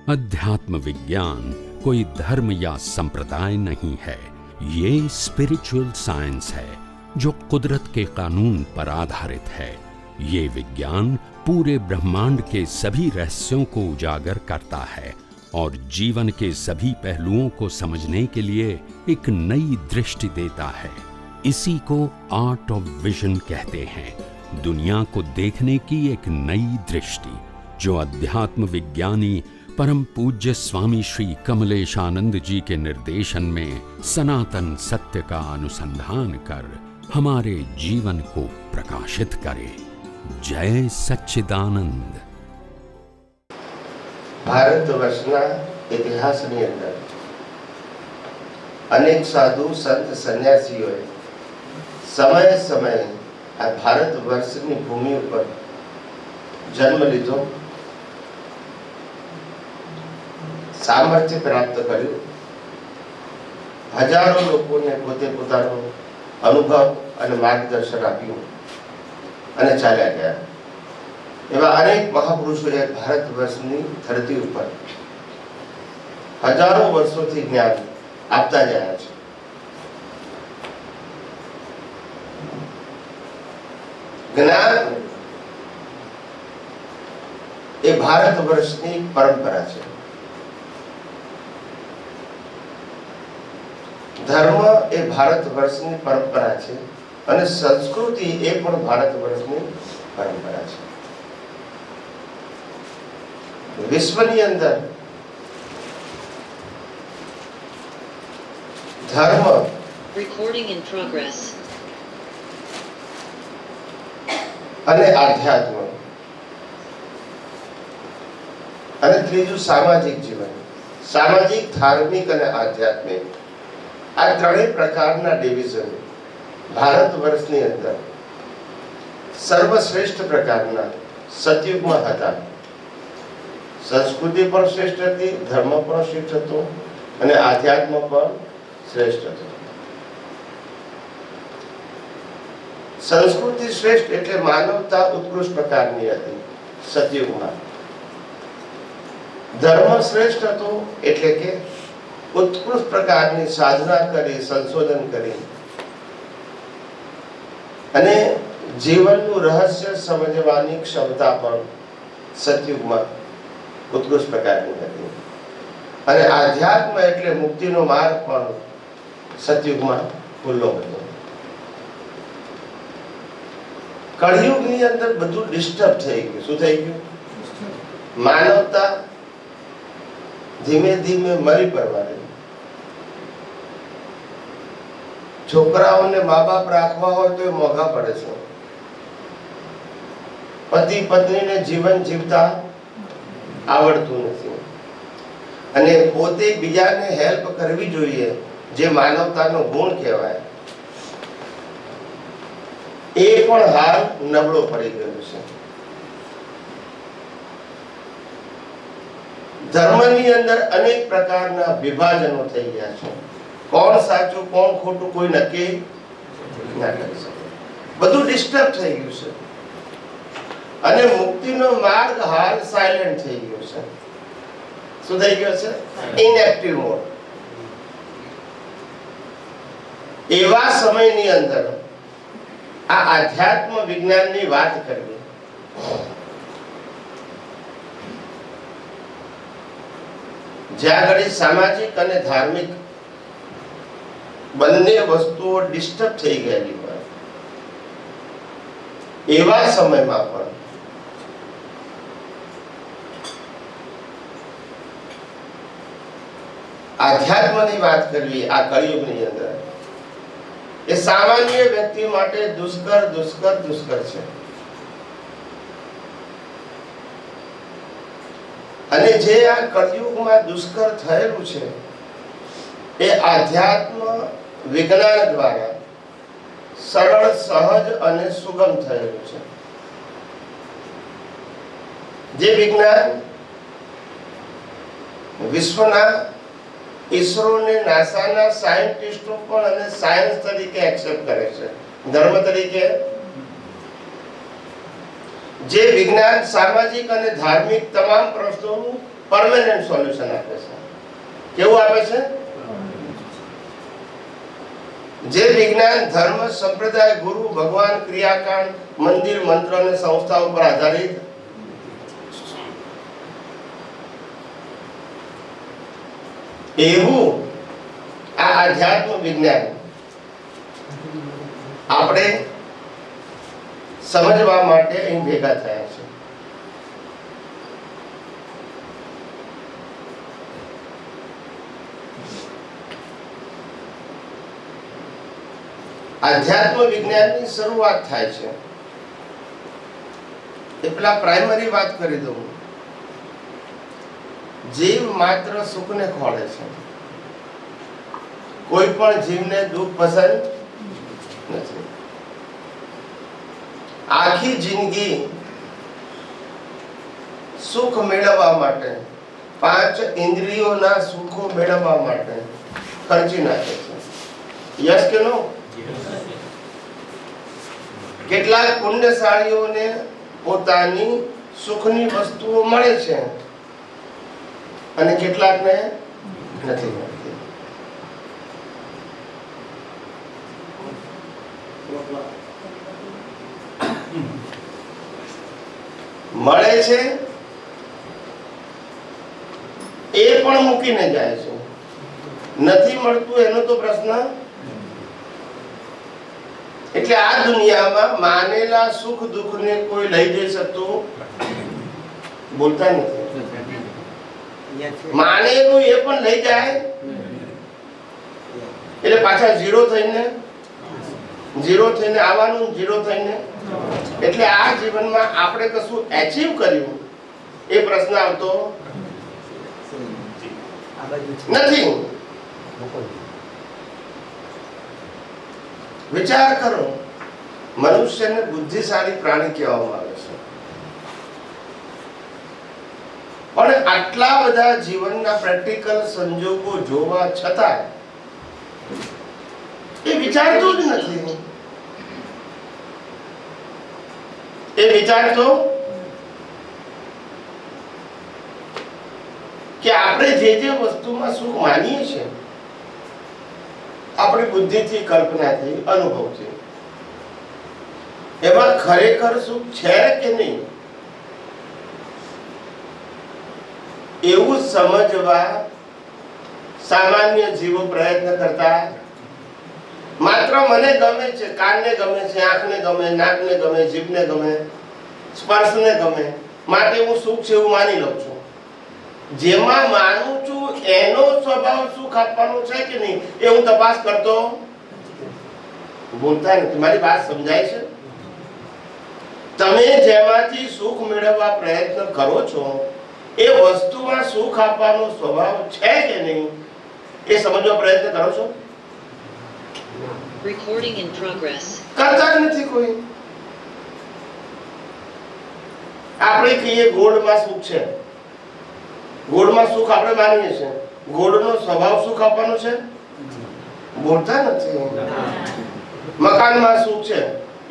अध्यात्म विज्ञान कोई धर्म या संप्रदाय नहीं है, ये स्पिरिचुअल साइंस है जो कुदरत के कानून पर आधारित है। ये विज्ञान पूरे ब्रह्मांड के सभी रहस्यों को उजागर करता है और जीवन के सभी पहलुओं को समझने के लिए एक नई दृष्टि देता है। इसी को आर्ट ऑफ विजन कहते हैं, दुनिया को देखने की एक नई दृष्टि, जो अध्यात्म विज्ञानी परम पूज्य स्वामी श्री कमलेशानंद जी के निर्देशन में सनातन सत्य का अनुसंधान कर हमारे जीवन को प्रकाशित करे। जय सच्चिदानंद। ભારતવર્ષના ઇતિહાસની અંદર અનેક સાધુ સંત સન્યાસીઓએ સમયે સમયે આ ભારતવર્ષની ભૂમિ ઉપર જન્મ લીધો, સામર્થ્ય પ્રાપ્ત કર્યું, હજારો લોકોને પોતે પોતાનો અનુભવ અને માર્ગદર્શન આપ્યું અને ચાલ્યા ગયા। એવા અનેક મહાપુરુષોએ ભારતવર્ષની ધરતી ઉપર હજારો વર્ષોથી જ્ઞાન આપતા રહ્યા છે। જ્ઞાન એ ભારતવર્ષની પરંપરા છે। ધર્મ એ ભારતવર્ષની પરંપરા છે અને સંસ્કૃતિ એ પણ ભારતવર્ષની પરંપરા છે। વિશ્વની અંદર ધર્મ Recording in progress. અને આધ્યાત્મ અને ત્રીજું સામાજિક જીવન, સામાજિક, ધાર્મિક અને આધ્યાત્મિક, આ ત્રણેય પ્રકારના ડિવિઝન ભારતવર્ષની અંદર સર્વશ્રેષ્ઠ પ્રકારના સતયુગમાં હતા। સંસ્કૃતિ પણ શ્રેષ્ઠ હતી, ધર્મ પણ શ્રેષ્ઠ હતો અને આધ્યાત્મ પણ શ્રેષ્ઠ હતો। સંસ્કૃતિ શ્રેષ્ઠ એટલે માનવતા ઉત્કૃષ્ટ પ્રકારની હતી સતયુગમાં। ધર્મ શ્રેષ્ઠ હતો એટલે કે उत्कृष्ट प्रकारनी साधना करी, संशोधन करी अने जीवनનું રહસ્ય સમજવાની ક્ષમતા પણ સતયુગમાં ઉત્કૃષ્ટ પ્રકારની હતી અને આધ્યાત્મ એટલે મુક્તિનો માર્ગ પણ સતયુગમાં ખુલ્લો હતો। કળિયુગની અંદર બધું ડિસ્ટર્બ થઈ ગયું। શું થઈ ગયું? માનવતા ધીમે ધીમે મરી પડવાની। છોકરાઓને મા બાપ રાખવા હોય તો એ મોંઘા પડે છે। પતિ પત્નીને જીવન જીવતા આવડતું નથી અને પોતે બીજાને હેલ્પ કરવી જોઈએ, જે માનવતાનો ગુણ કહેવાય, એ પણ હાલ નબળો પડી ગયો છે। ધર્મની અંદર અનેક પ્રકારના વિભાજનો થઈ ગયા છે। કોણ સાચું કોણ ખોટું કોઈ નક્કી ના કરી શકે। બધું ડિસ્ટર્બ થઈ ગયું છે અને મુક્તિનો માર્ગ હાલ સાયલેન્ટ થઈ ગયો છે। શું થઈ ગયો છે? Inactive mode. એવા સમયની અંદર આ આધ્યાત્મ વિજ્ઞાનની વાત કરવી જ્યાં ઘડી સામાજિક અને ધાર્મિક બંને વસ્તુઓ ડિસ્ટર્બ થઈ ગયેલી હોય, એવા સમયમાં પણ આધ્યાત્મની વાત કરવી આ કળિયુગની અંદર એ સામાન્ય વ્યક્તિ માટે દુષ્કર દુષ્કર દુષ્કર છે। અને જે આ કળિયુગમાં દુષ્કર થયેલું છે એ આધ્યાત્મ વિજ્ઞાન દ્વારા સરળ, સહજ અને સુગમ થયેલું છે। જે વિજ્ઞાન વિશ્વના ઈસરો ને નાસાના સાયન્ટિસ્ટો પણ અને સાયન્સ તરીકે એક્સેપ્ટ કરે છે, ધર્મ તરીકે। જે વિજ્ઞાન સામાજિક અને ધાર્મિક તમામ પ્રશ્નોનું પરમેનન્ટ સોલ્યુશન આપે છે. કેવું આપે છે? જે વિજ્ઞાન ધર્મ સંપ્રદાય ગુરુ ભગવાન ક્રિયાકાંડ મંદિર મંત્ર અને સંસ્થાઓ પર આધારિત એવું આ આધ્યાત્મ વિજ્ઞાન આપણે સમજવા માટે અહીં ભેગા થયા છે. આધ્યાત્મ વિજ્ઞાનની શરૂઆત થાય છે એ પેલા પ્રાઇમરી વાત કરી દઉં. જીવ માત્ર સુખને ખોળે છે, કોઈ પણ જીવને દુઃખ પસંદ નથી. આખી જિંદગી સુખ મેળવવા માટે, 5 ઇન્દ્રિયોના સુખો મેળવવા માટે ખર્ચી નાખે છે. યસ કે નો? કેટલાક પુણ્યશાળીઓને પોતાની સુખની વસ્તુઓ મળે છે અને કેટલાકને નથી મળતી. મળે છે એ પણ મૂકીને જાય છે, નથી મળતું એનો તો પ્રશ્ન. એટલે આ દુનિયામાં માનેલા સુખ દુઃખને કોઈ લઈ જઈ શકતું બોલતા નથી. માનેલું એ પણ લઈ જાય એટલે પાછા ઝીરો થઈને આવવાનું, ઝીરો થઈને. એટલે આ જીવનમાં આપણે કશું એચીવ કર્યું એ પ્રશ્ન આવતો નથી. વિચાર કરો, મનુષ્યને બુદ્ધિશાળી પ્રાણી કહેવામાં આવે છે, પણ આટલા બધા જીવનના પ્રેક્ટિકલ સંજોગો જોવા છતાં એ વિચારતો જ નથી. એ વિચારતો કે આપણે જે વસ્તુમાં સુખ માનીએ છીએ, આપણી બુદ્ધિથી, કલ્પનાથી, અનુભવથી, એમાં ખરેખર સુખ છે કે નહીં એવું સમજવા સામાન્ય જીવો પ્રયત્ન કરતા. માત્ર મને ગમે છે, કાનને ગમે છે, આંખને ગમે, નાકને ગમે, જીભને ગમે, સ્પર્શને ગમે, માટે હું સુખ છે એવું માની લઉં છું. જેમાં માનું છું એનો સ્વભાવ સુખ આપવાનો છે કે નહીં એ હું તપાસ કરતો બોલતા નથી. મારી વાત સમજાય છે? તમે જેમાંથી સુખ મેળવવા પ્રયત્ન કરો છો એ વસ્તુમાં સુખ આપવાનો સ્વભાવ છે કે નહીં એ સમજવા પ્રયત્ન કરો છો? Recording in progress. કરતા જ નથી કોઈ. આપણે કહીએ ગોળમાં સુખ છે, ગોળમાં સુખ આપણે માનીએ છીએ, ગોળનો સ્વભાવ સુખ આપવાનો છે? બોલતા નથી. મકાનમાં સુખ છે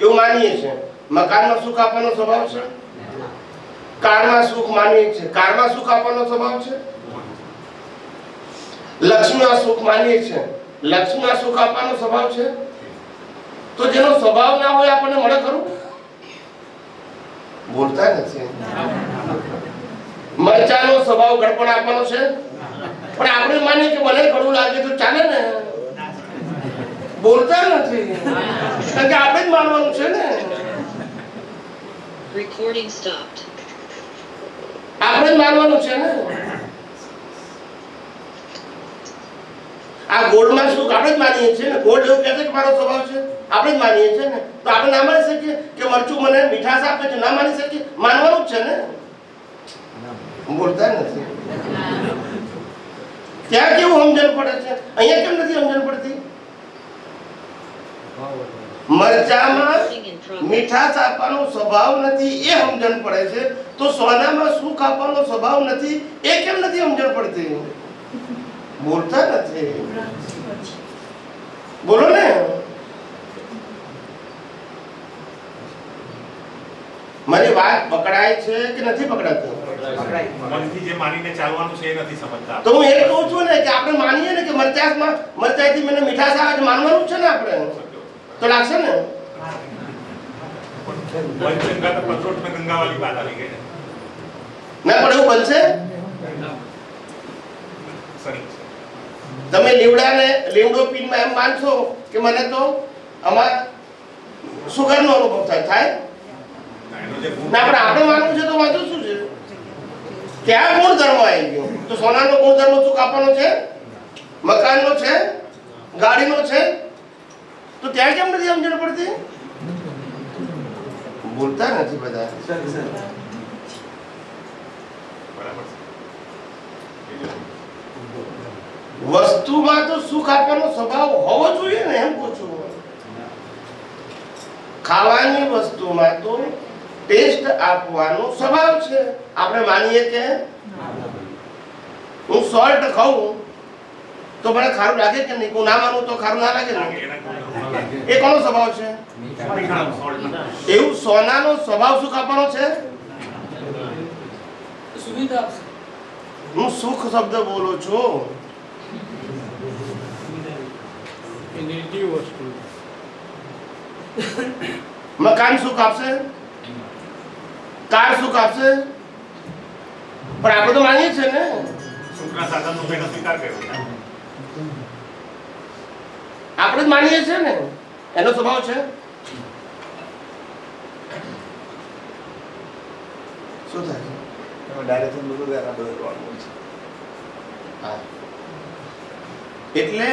એવું માનીએ છીએ, મકાનમાં સુખ આપવાનો સ્વભાવ છે? કારમાં સુખ માનીએ છીએ, કારમાં સુખ આપવાનો સ્વભાવ છે? લક્ષ્મીમાં સુખ માનીએ છીએ, લક્ષ્મીમાં સુખ આપવાનો સ્વભાવ છે? તો જેનો સ્વભાવ ના હોય આપણને મળે ખરું? બોલતા નથી. મરચાનો સ્વભાવ ગળપણ આપવાનો છે, પણ આપણે માનીએ કે મને કડવું લાગે તો ચાલે ને. બોલતા નથી કારણ કે આપણે જ માનવાનું છે ને. Recording stopped. આપણે જ માનવાનું છે ને. આ ગોળમાં સુખ આપણે જ માનીએ છીએ ને. ગોળ એવું કહે છે કે મારો સ્વભાવ છે, આપણે જ માનીએ છીએ ને. તો આપણે ના માની શકીએ કે મરચું મને મીઠાશ આપે છે? ના માની શકીએ, માનવાનું જ છે ને. બોલતા નથી. ત્યાં કેવું સમજણ પડે છે, અહીંયા કેમ નથી સમજણ પડતી? મરચામાં મીઠાશ આપવાનો સ્વભાવ નથી એ સમજણ પડે છે, તો સોનામાં સુખ આપવાનો સ્વભાવ નથી એ કેમ નથી સમજણ પડતી? બોલતા નથી. બોલો ને. મારી વાત પકડાય છે કે નથી પકડાતી? મનથી જે માનીને ચાલવાનું છે એ નથી સમજતા. તો હું એ કહું છું ને કે આપણે માનીએ ને કે મરચાથી મને મીઠાશ આવે છે, માનવાનું છે ને આપણે, તો લાગશે ને. પંચગંગા તો પથરોટ में गंगा वाली बात આવી ગઈ ને. ના પણ એવું બનશે? સરી તમે લીમડો પીને એમ માનશો કે મને તો આમાં સુગરનો અનુભવ થાય? એનો જે ના પણ આપણે માનવું છે તો વાંધો શું છે? ક્યાં ગુણધર્મ આવી ગયો? તો સોનાનો ગુણધર્મ શું કાપવાનો છે? મકાનનો છે? ગાડીનો છે? તો ત્યાં કેમ નથી સમજણ પડતી? બોલતા નથી બધા. બરાબર છે. વસ્તુમાં તો સુખ આપવાનો સ્વભાવ હોવો જોઈએ ને, એમ પૂછું. ખાવાની વસ્તુમાં તો ટેસ્ટ આપવાનો સ્વભાવ છે. આપણે માનીએ કે હું સોલ્ટ ખાઉં તો મને ખારું લાગે કે નહીં? હું ના માનું તો ખારું ના લાગે ને? એ કોનો સ્વભાવ છે? એવું સોનાનો સ્વભાવ સુખ આપવાનો છે? હું સુખ શબ્દ બોલું છું. મકાન સુખ આપશે? કાર સુખ આપશે? પણ આપણે તો માનીએ છીએ ને સુખના સાધનનો મેં સ્વીકાર કર્યો. આપણે જ માનીએ છીએ ને, એનો સ્વભાવ છે. શું થાય? ડાયરેક્શન બધું એના બધું કરવાનું છે. હા. એટલે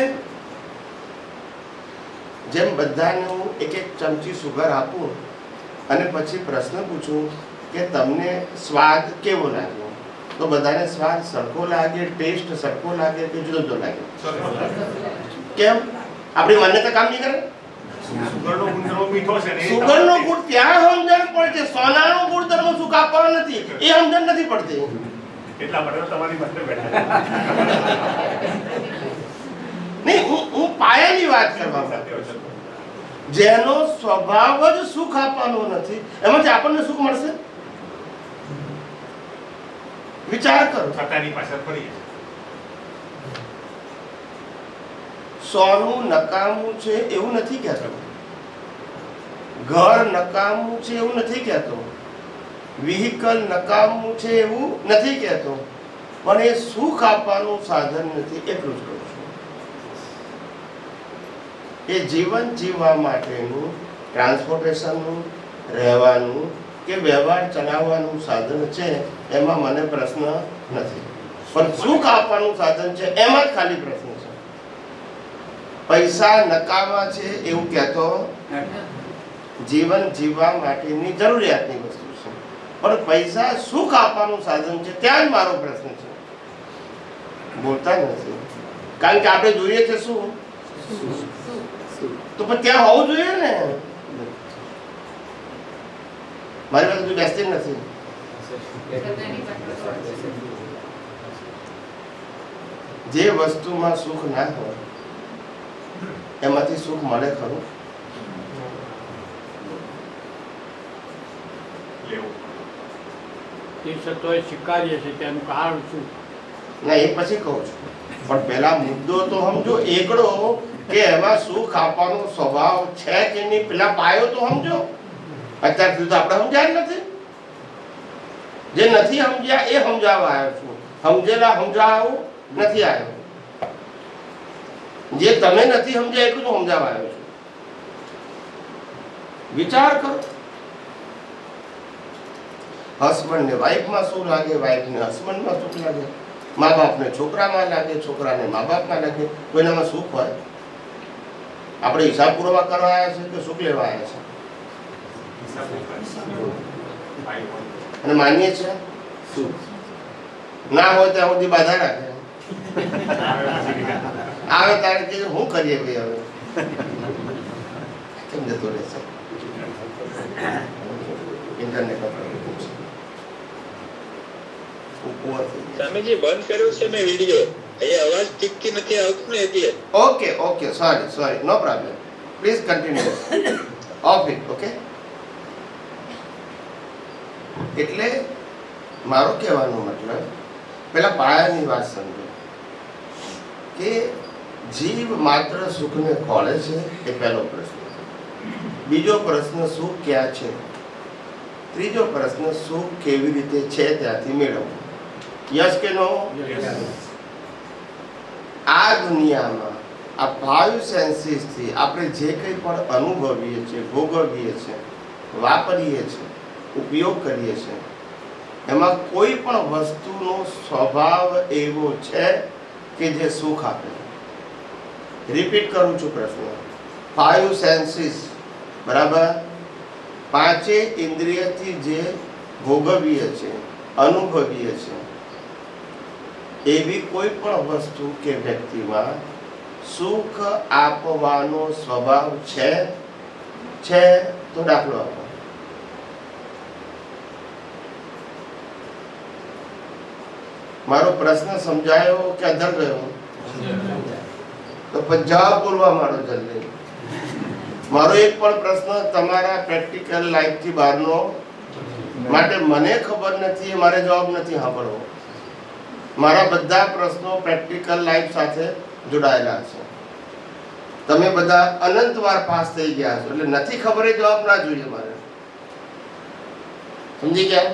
જેમ બધાને હું એક ચમચી સુગર આપું અને પછી પ્રશ્ન પૂછું કે તમને સ્વાદ કેવો લાગ્યો, તો બધાને સ્વાદ સરખો લાગે, ટેસ્ટ સરખો લાગે કે જુદો જુદો લાગે? કેમ? આપણી માન્યતા કામ નહીં કરે? સુગરનો ગુણધર્મ મીઠો છે ને. સુગરનો ગુણ ત્યાં સમજણ પડે છે, સોનાનો ગુણધર્મ સુખ આપવાનો નથી, એ સમજણ નથી પડતી. એટલા માટે તમારી પાસે બેઠા. નહીં, હું પાયાની વાત કરવા માંગુ છું. જેનો સ્વભાવ જ સુખ આપવાનો નથી, એમાંથી આપણને સુખ મળશે? વિચાર કરો. છતાંની પાછળ ફરીએ. સોનું નકામું છે એવું નથી કહેતો, ઘર નકામું છે એવું નથી કહેતો, વ્હીકલ નકામું છે એવું નથી કહેતો, પણ એ સુખ આપવાનું સાધન નથી, એટલું જ કહું છું. એ જીવન જીવવા માટેનું, ટ્રાન્સપોર્ટેશનનું, રહેવાનું કે વ્યવહાર ચલાવવાનું સાધન છે, એમાં મને પ્રશ્ન નથી. પણ સુખ આપવાનું સાધન છે એમાં જ ખાલી પ્રશ્ન છે. પૈસા નકામા છે એવું કહેતો, જીવન જીવવા માટેની જરૂરિયાતની વસ્તુ છે, પણ પૈસા સુખ આપવાનું સાધન છે, ત્યાં જ મારો પ્રશ્ન છે. બોલતા નથી, કારણ કે આપણે જોઈએ છે શું, તો પણ ત્યાં હોવું જોઈએ ને. મારી પાસે બેસતી નથી. જે વસ્તુમાં સુખ ના હોય એમાંથી સુખ મળે ખરું? સ્વીકારીએ છીએ તેનું કારણ શું? ના, એ પછી કહું છું, પણ પહેલા મુદ્દો તો સમજો એકડો કે એમાં સુખ આપવાનો સ્વભાવ છે કે નહીં, પેલા પાયો તો સમજો. અત્યાર સુધી તો આપણે સમજ્યા જ નથી. જે નથી સમજ્યા એ સમજાવવા આવ્યો છું, સમજેલા સમજાવું નથી આવ્યો. જે તમે નથી સમજ્યા એટલું હું સમજાવવા આવ્યો છું. વિચાર કરો. હસબન્ડને વાઈફમાં શું લાગે, વાઈફને હસબન્ડમાં સુખ લાગે, મા બાપને છોકરામાં લાગે, છોકરાને મા બાપમાં લાગે. કોઈનામાં સુખ હોય? આપણે હિસાબ પૂરવા કરવા આવ્યા છે કે સુખ લેવા આવ્યા છે? અને માનીએ છીએ સુખ ના હોય ત્યાં સુધી બાધા રાખે. આવે તારે કે શું કરીએ ભાઈ, હવે કેમ જતો રહેશે? ઇન્ટરનેટ તમે જે બંધ કર્યો છે મેં વિડિયો, એ અવાજ ઠીકથી નથી આવતો ને એટલે. Okay okay, sorry, no problem, please continue of it. Okay, એટલે મારો કહેવાનો મતલબ પેલા પાયાની વાત સમજો કે જીવ માત્ર સુખને ખોળે છે એ પહેલો પ્રશ્ન. બીજો પ્રશ્ન સુખ ક્યાં છે? ત્રીજો પ્રશ્ન સુખ કેવી રીતે છે ત્યાંથી મેળવવું. યસ કે નો? આ દુનિયામાં આ 5 સેન્સીસથી આપણે જે કંઈ પણ અનુભવીએ છીએ, ભોગવીએ છીએ, વાપરીએ છીએ, ઉપયોગ કરીએ છીએ, એમાં કોઈ પણ વસ્તુનો સ્વભાવ એવો છે કે જે સુખ આપે. રિપીટ કરું છું પ્રશ્ન. 5 સેન્સીસ બરાબર, 5 ઇન્દ્રિયથી જે ભોગવીએ છીએ, અનુભવીએ છીએ, એવી કોઈ પણ વસ્તુ કે વ્યક્તિમાં સુખ આપવાનો સ્વભાવ છે? તો દાખલો આપો. મારો પ્રશ્ન સમજાયો કે અધર ગયો? તો પંજાબ બોલવા માંડો જલ્દી. મારો એક પણ પ્રશ્ન તમારા પ્રેક્ટિકલ લાઈફથી બહારનો માટે મને ખબર નથી, મારે જવાબ નથી સાંભળવો. મારા બધા પ્રશ્નો પ્રેક્ટિકલ લાઈફ સાથે જોડાયેલા છે. તમે બધા અનંત વાર પાસ થઈ ગયા છો એટલે નથી ખબર એ જવાબ ના જોઈએ મારે. સમજી ગયા?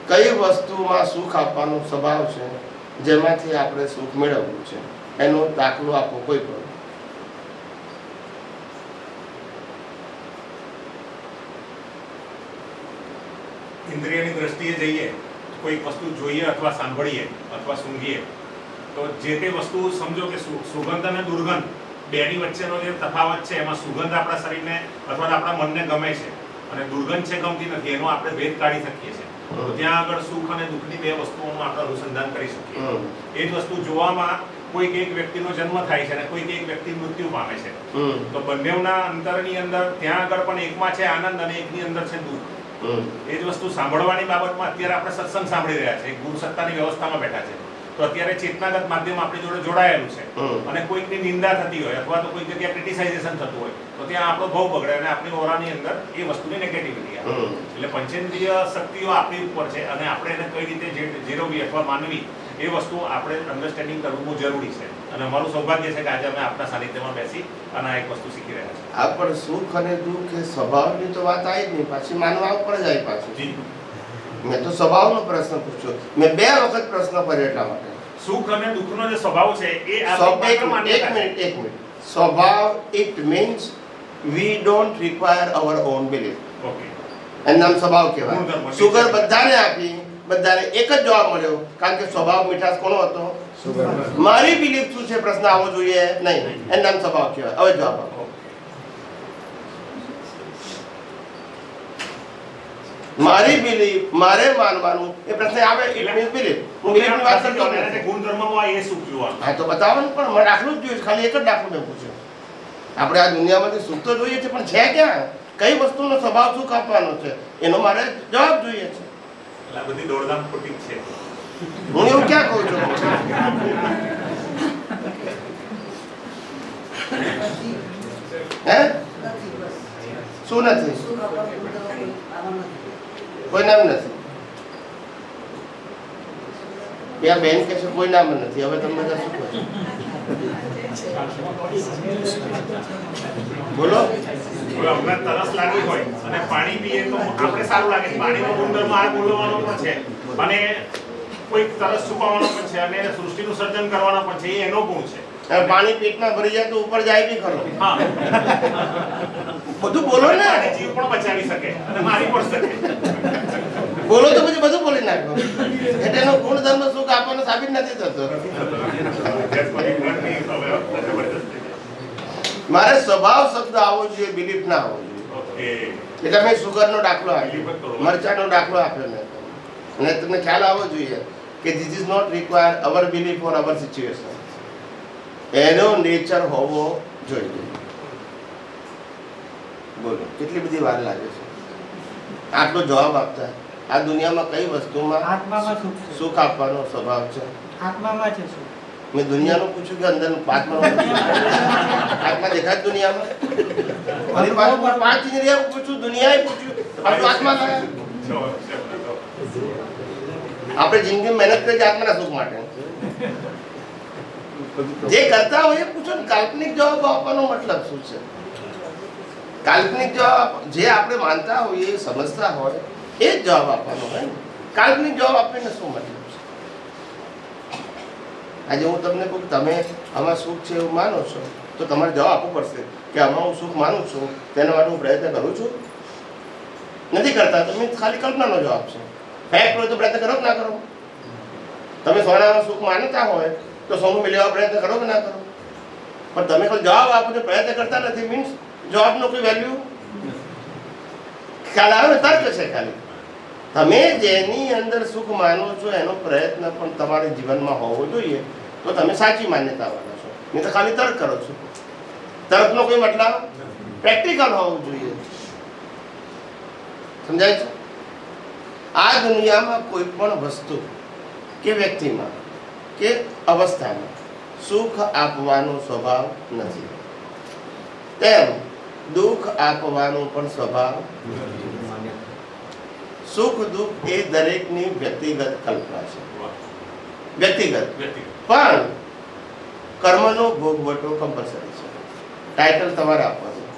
કઈ વસ્તુમાં સુખ આપવાનો સ્વભાવ છે જેમાંથી આપણે સુખ મેળવવું છે એનો દાખલો આપો કોઈ પણ. ઇન્દ્રિયની દ્રષ્ટિએ જઈએ, કોઈ વસ્તુ જોઈએ અથવા સાંભળીએ અથવા સૂંઘીએ તો જે તે વસ્તુ સમજો કે સુગંધ અને દુર્ગંધ બેની વચ્ચેનો જે તફાવત છે, એમાં સુગંધ આપણા શરીરને અથવા આપણા મનને ગમે છે અને દુર્ગંધ છે ગમતી નથી, એનો આપણે ભેદ કાઢી શકીએ છીએ. તો ત્યાં આગળ સુખ અને દુઃખની બે વસ્તુઓનું આપણે અનુસંધાન કરી શકીએ. એ જ વસ્તુ જોવામાં કોઈક એક વ્યક્તિનો જન્મ થાય છે અને કોઈક એક વ્યક્તિ મૃત્યુ પામે છે, તો બંનેના અંતરની અંદર ત્યાં આગળ પણ એકમાં છે આનંદ અને એકની અંદર છે દુઃખ. એ જ વસ્તુ સાંભળવાની બાબતમાં અત્યારે આપણે સત્સંગ સાંભળી રહ્યા છે, ગુરુ સત્તાની વ્યવસ્થામાં બેઠા છે, તો અત્યારે ચેતનાગત માધ્યમ આપણી જોડે જોડાયેલું છે અને કોઈકની નિંદા થતી હોય અથવા તો કોઈક જગ્યાએ ક્રિટિસાઇઝેશન થતું હોય તો ત્યાં આપણો ભાવ બગડે અને આપણી ઓરાની અંદર એ વસ્તુની નેગેટિવિટી આવે. એટલે પંચેન્દ્રિય શક્તિઓ આપણી ઉપર છે અને આપણે એને કઈ રીતે જીરવવી અથવા માનવી એ વસ્તુ આપણે અન્ડરસ્ટેન્ડિંગ કરવું બહુ જરૂરી છે. અને અમારું સૌભાગ્ય છે કે આજે અમે આપણા સાનિધ્યમાં બેસી અને આ એક વસ્તુ શીખી રહ્યા છીએ. આ પણ સુખ અને દુઃખ એ સ્વભાવની તો વાત આવી જ નહીં, પાછી માનવા ઉપર જ આવી પાછું. મેં તો સ્વભાવનો પ્રશ્ન પૂછ્યો, મેં 2 વખત પ્રશ્ન કર્યો એટલા માટે. સુખ અને દુઃખનો જે સ્વભાવ છે એ એક મિનિટ. સ્વભાવ it means we don't require hour on belief. Okay, એનું નામ સ્વભાવ કહેવાય. સુગર બધાને આપી, બધાને એક જ જવાબ મળ્યો, કારણ કે સ્વભાવ મીઠાશ કોનો હતો? મારી બિલીફ શું છે પ્રશ્ન આવવો જોઈએ નહીં, એનું નામ સ્વભાવ કહેવાય. હવે જવાબ આપો. મારી બિલીફ, મારે માનવાનું એ પ્રશ્ન આવે ઇટ મીન્સ બિલીફ. હું બિલીફની વાત કરતો નથી. ગુણધર્મમાં એ સુખ જોવાનું. હા તો બતાવવાનું, પણ મને દાખલો જ જોઈએ, ખાલી એક જ દાખલો મેં પૂછ્યો. આપણે આ દુનિયામાંથી સુખ તો જોઈએ છે પણ છે ક્યાં? કઈ વસ્તુનો સ્વભાવ સુખ આપવાનો છે એનો મારે જવાબ જોઈએ છે. એટલે બધી દોડધામ ખોટી છે. હું એવું ક્યાં કહું છું? હે શું નથી? કોઈ નામ નથી. ત્યાં બેન કે છે કોઈ નામ નથી. હવે તમે બધા શું કહો? બોલો. અમને તરસ લાગી હોય અને પાણી પીએ તો આપણે સારું લાગે. પાણીનો ગુણધર્મ આ બોલવાનો પણ છે અને કોઈ તરસ છુપાવવાનો પણ છે અને સૃષ્ટિનું સર્જન કરવાનો પણ છે, એ એનો ગુણ છે. પાણી પેટમાં ભરી જાય તો ઉપર જાય બી ખરો. હા, બધું બોલો ને. જીવ પણ બચાવી શકે અને મારી પણ શકે. બોલો તો પછી બધું બોલી નાખો. એટલે એનો ગુણધર્મ સુખ આપવાનો સાબિત નથી થતો. મારે સ્વભાવ શબ્દ આવવો જોઈએ, બિલીફ ના આવવો જોઈએ. એટલે મેં સુગરનો દાખલો આપ્યો, મરચાનો દાખલો આપ્યો મેં. અને તમને ખ્યાલ આવવો જોઈએ કે this is not require our belief or our situation. એનો નેચર હોવો જોઈએ. બોલો કેટલી બધી વાર લાગે છે આટલો જવાબ આપતા? આ દુનિયામાં કઈ વસ્તુમાં સુખ આપવાનો સ્વભાવ છે? આત્મામાં છે સુખ. મેં દુનિયાનું પૂછ્યું કે અંદર આત્મા દેખાય દુનિયામાં? મારી પાસે 5 ઇન્દ્રિયા પૂછ્યું, દુનિયાએ પૂછ્યું, પાછું આત્મા લાયા. આપણે જિંદગી મહેનત કરી આત્માના સુખ માટે. જે કરતા હોય એ પૂછો ને, કાલ્પનિક જવાબ આપવાનો મતલબ શું છે? કાલ્પનિક જવાબ જે આપણે માનતા હોઈએ, સમજતા હોય એ જ જવાબ આપવાનો હોય ને. કાલ્પનિક જવાબ આપીને શું મતલબ છે? આજે હું તમને કહું તમે આમાં સુખ છે એવું માનો છો, તો તમારે જવાબ આપવો પડશે કે આમાં હું સુખ માનું છું, તેના માટે હું પ્રયત્ન કરું છું. નથી કરતા તમે ખાલી કલ્પનાનો જવાબ છે. ફેક્ટ હોય તો પ્રયત્ન કરો કે ના કરો? તમે સોનામાં સુખ માનતા હોય તો સોનું મેળવવા પ્રયત્ન કરો કે ના કરો? પણ તમે કોઈ જવાબ આપો તો પ્રયત્ન કરતા નથી, મીન્સ જવાબનો કોઈ વેલ્યુ ખ્યાલ આવે ને? તર્ક છે ખાલી. તમે જેની અંદર સુખ માનો છો એનો પ્રયત્ન પણ તમારા જીવનમાં હોવો જોઈએ, તો તમે સાચી માન્યતા વાળા છો. નહીં તો ખાલી તર્ક કરો છો. તર્કનો કોઈ મતલબ પ્રેક્ટિકલ હોવું જોઈએ. સમજાય છે? આ દુનિયામાં કોઈ પણ વસ્તુ કે વ્યક્તિમાં કે અવસ્થામાં સુખ આપવાનો સ્વભાવ નથી, તેમ દુઃખ આપવાનો પણ સ્વભાવ નથી. સુખ દુઃખ એ દરેકની વ્યક્તિગત કલ્પના છે, વ્યક્તિગત. પણ કર્મનો ભોગવટો કમ્પલસરી છે. ટાઇટલ તમારે આપવાનું.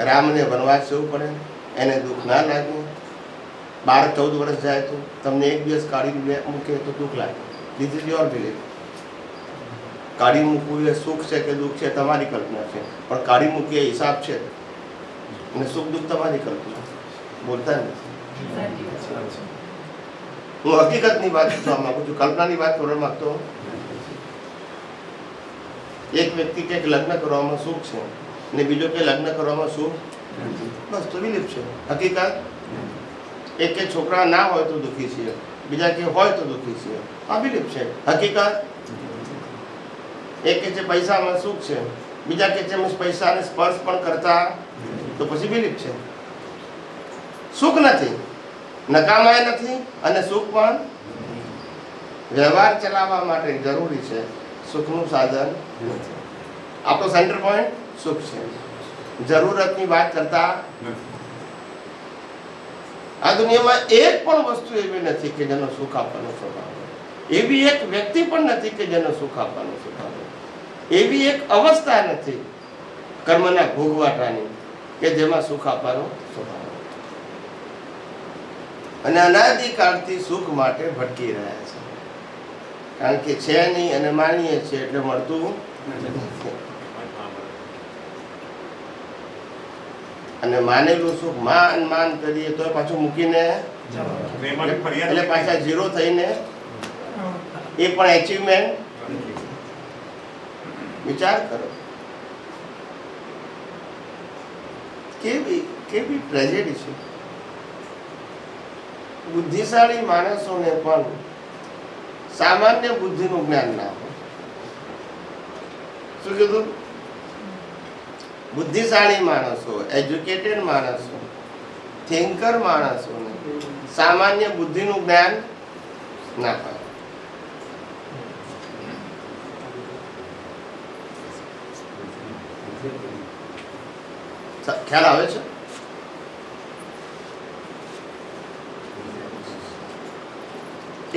રામને વનવાસ જવું પડે, એને દુઃખ ના લાગે. 12-14 વર્ષ જાય તો તમને એક દિવસ કાઢી મૂકે તો દુઃખ લાગે. This is your belief. કાઢી મૂકવું એ સુખ છે કે દુઃખ છે તમારી કલ્પના છે, પણ કાઢી મૂકવું એ હિસાબ છે, અને સુખ દુઃખ તમારી કલ્પના. બોલતા નથી. હું હકીકતની વાત કરવા માંગુ છું, કલ્પનાની વાત કરવા માંગતો. એક વ્યક્તિ કે લગ્ન કરવામાં સુખ છે ને બીજો કે લગ્ન કરવામાં સુખ, બસ તો બિલીફ છે. હકીકત એક કે છોકરા ના હોય તો દુઃખી છે, બીજા કે હોય તો દુઃખી છે, આ બિલીફ છે. હકીકત એક કે છે પૈસામાં સુખ છે, બીજા કે છે પૈસાને સ્પર્શ પણ કરતા, તો પછી બિલીફ છે. સુખ નથી, નકામાય નથી, અને સુખ પણ વ્યવહાર ચલાવવા માટે જરૂરી છે. સુખનું સાધન નથી. આપણો સેન્ટર પોઈન્ટ સુખ છે. જરૂરતની વાત કરતા આ દુનિયામાં એક પણ વસ્તુ એવી નથી કે જેનો સુખ આપવાનો સ્વભાવ હોય. એવી એક વ્યક્તિ પણ નથી કે જેનો સુખ આપવાનો સ્વભાવ હોય. એવી એક અવસ્થા નથી કર્મના ભોગવાટાની કે જેમાં સુખ આપવાનો સ્વભાવ હોય. અને અનાદિકાળથી સુખ માટે ભટકી રહ્યા છે, કારણ કે છે નહીં અને માનીએ છીએ એટલે મળતું નથી. અને માનેલું સુખ માન કરીએ તો પાછું મૂકીને એટલે પાછા 0 થઈને એ પણ એચિવમેન્ટ. વિચાર કરો કેવી ટ્રેજેડી છે. બુદ્ધિશાળી માણસોને પણ સામાન્ય બુદ્ધિનું જ્ઞાન ના હોય. શું કીધું? બુદ્ધિશાળી માણસો, એજ્યુકેટેડ માણસો, થિંકર માણસોને સામાન્ય બુદ્ધિનું જ્ઞાન ના હોય. ખ્યાલ આવે છે?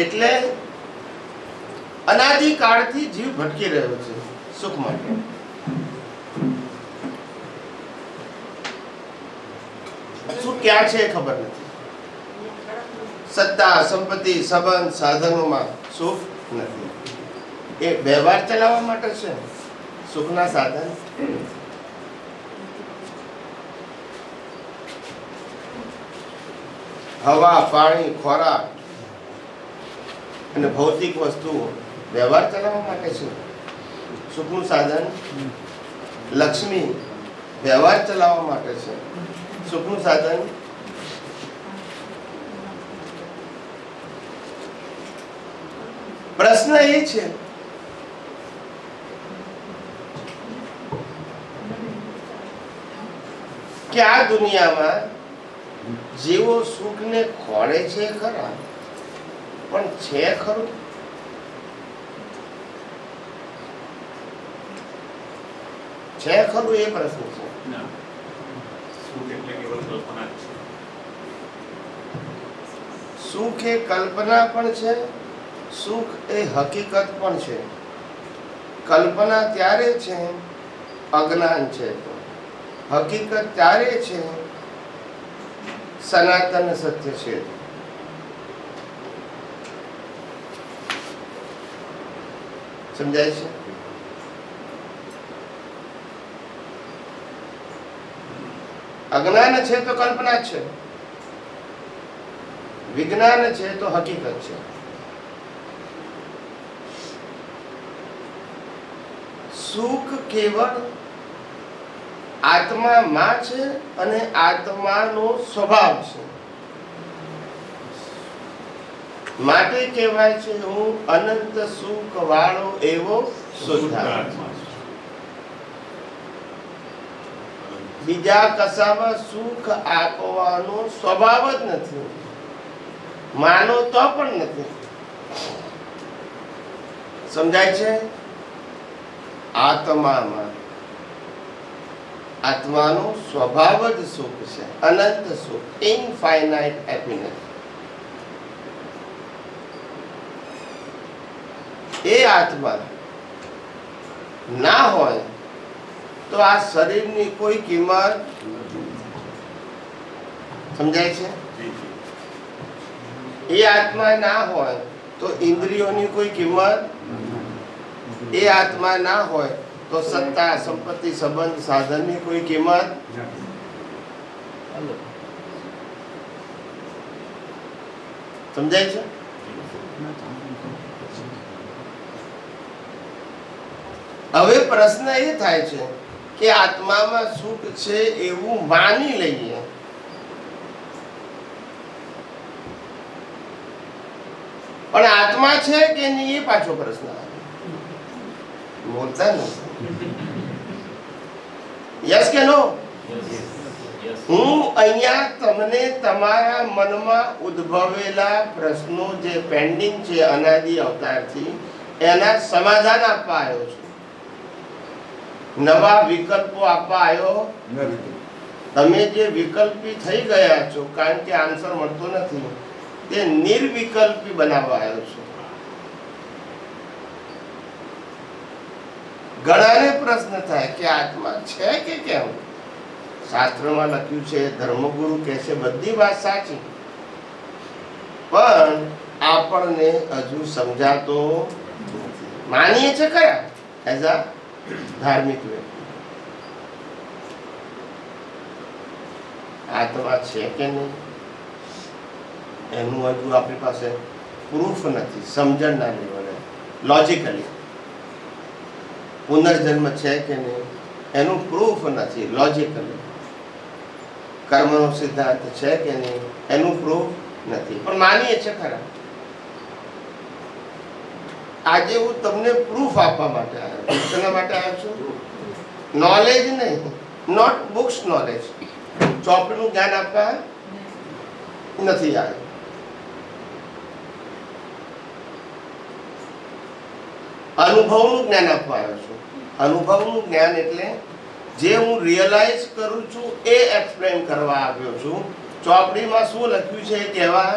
એટલે અનાદિકાળથી જીવ ભટકી રહ્યો છે સુખ માટે. સુખ ક્યાં છે ખબર નથી. સત્તા, સંપત્તિ, સંબંધ, સાધનોમાં સુખ નથી. એ વ્યવહાર ચલાવવા માટે છે સુખના સાધન. હવા, પાણી, ખોરાક અને ભૌતિક વસ્તુઓ વ્યવહાર ચલાવવા માટે છે સુખનું સાધન. લક્ષ્મી વ્યવહાર ચલાવવા માટે છે સુખનું સાધન. પ્રશ્ન એ છે કે આ દુનિયામાં જેવો સુખને ખોળે છે ખરા, પણ છે ખરું? છે ખરું એ પ્રશ્ન છે. સુખ એટલે કેવલ કલ્પના જ છે. સુખ એ કલ્પના પણ છે, સુખ એ હકીકત પણ છે. કલ્પના ત્યારે છે અજ્ઞાન છે, હકીકત ત્યારે છે સનાતન સત્ય છે. સમજાય છે? અજ્ઞાન છે તો કલ્પના છે, વિજ્ઞાન છે તો હકીકત છે. સુખ કેવળ આત્મામાં છે અને આત્માનો સ્વભાવ છે. માટે કહેવાય છે હું અનંત સુખ વાળો એવો શુદ્ધાત્મા. બીજા કશામાં સુખ આપવાનો સ્વભાવ જ નથી, માનો તો પણ નથી. સમજાય છે? આત્મામાં આત્માનો સ્વભાવ જ સુખ છે, અનંત સુખ, ઇનફાઇનાઇટ હેપીનેસ. એ આત્મા ના હોય તો આ શરીરની કોઈ કિંમત. સમજાય છે? એ આત્મા ના હોય તો ઇન્દ્રિયોની કોઈ કિંમત. એ આત્મા ના હોય તો સત્તા, સંપત્તિ, સંબંધ, સાધનની કોઈ કિંમત. સમજાય છે? હવે પ્રશ્ન એ થાય છે કે આત્મામાં સુખ છે એવું માની લઈએ, પણ આત્મા છે કે નહીં એ પાછો પ્રશ્ન આવે. બોલતા નથી. યસ કે નો? હું અહીંયા તમને તમારા મનમાં ઉદ્ભવેલા પ્રશ્નો જે પેન્ડિંગ છે અનાદિ અવતારથી, એના સમાધાન આપવા આવ્યો છું. નવા વિકલ્પો આપવા આવ્યો નથી. તમે જે વિકલ્પી થઈ ગયા છો કારણ કે આન્સર મળતો નથી, તે નિર્વિકલ્પી બનાવવા આવ્યો છું. ઘણાને પ્રશ્ન થાય કે આત્મા છે કે કેમ? શાસ્ત્રમાં લખ્યું છે, ધર્મગુરુ કહે છે, બધી વાત સાચી, પણ આપણને હજુ સમજાતો નથી. માનીએ છે ખરા એઝ અ ધાર્મિક વ્યક્તિ, આત્મા છે કે નહીં એનું હજુ આપણી પાસે પ્રૂફ નથી. સમજણના લેવલે લોજિકલી પુનર્જન્મ છે કે નહીં એનું પ્રૂફ નથી. લોજિકલી કર્મનો સિદ્ધાંત છે કે નહીં એનું પ્રૂફ નથી, પણ માનીએ છે ખરા. આજે હું તમને પ્રૂફ આપવા માટે આવ્યો. શેના માટે આવ્યો છું? નોલેજ નહીં, નોટ બુક્સ નોલેજ. ચોપડીનું જ્ઞાન આપવા નથી આવ્યો. અનુભવનું જ્ઞાન આપવા આવ્યો છું. અનુભવનું જ્ઞાન એટલે જે હું રિયલાઇઝ કરું છું એ એક્સપ્લેન કરવા આવ્યો છું. ચોપડીમાં શું લખ્યું છે એ કહેવા,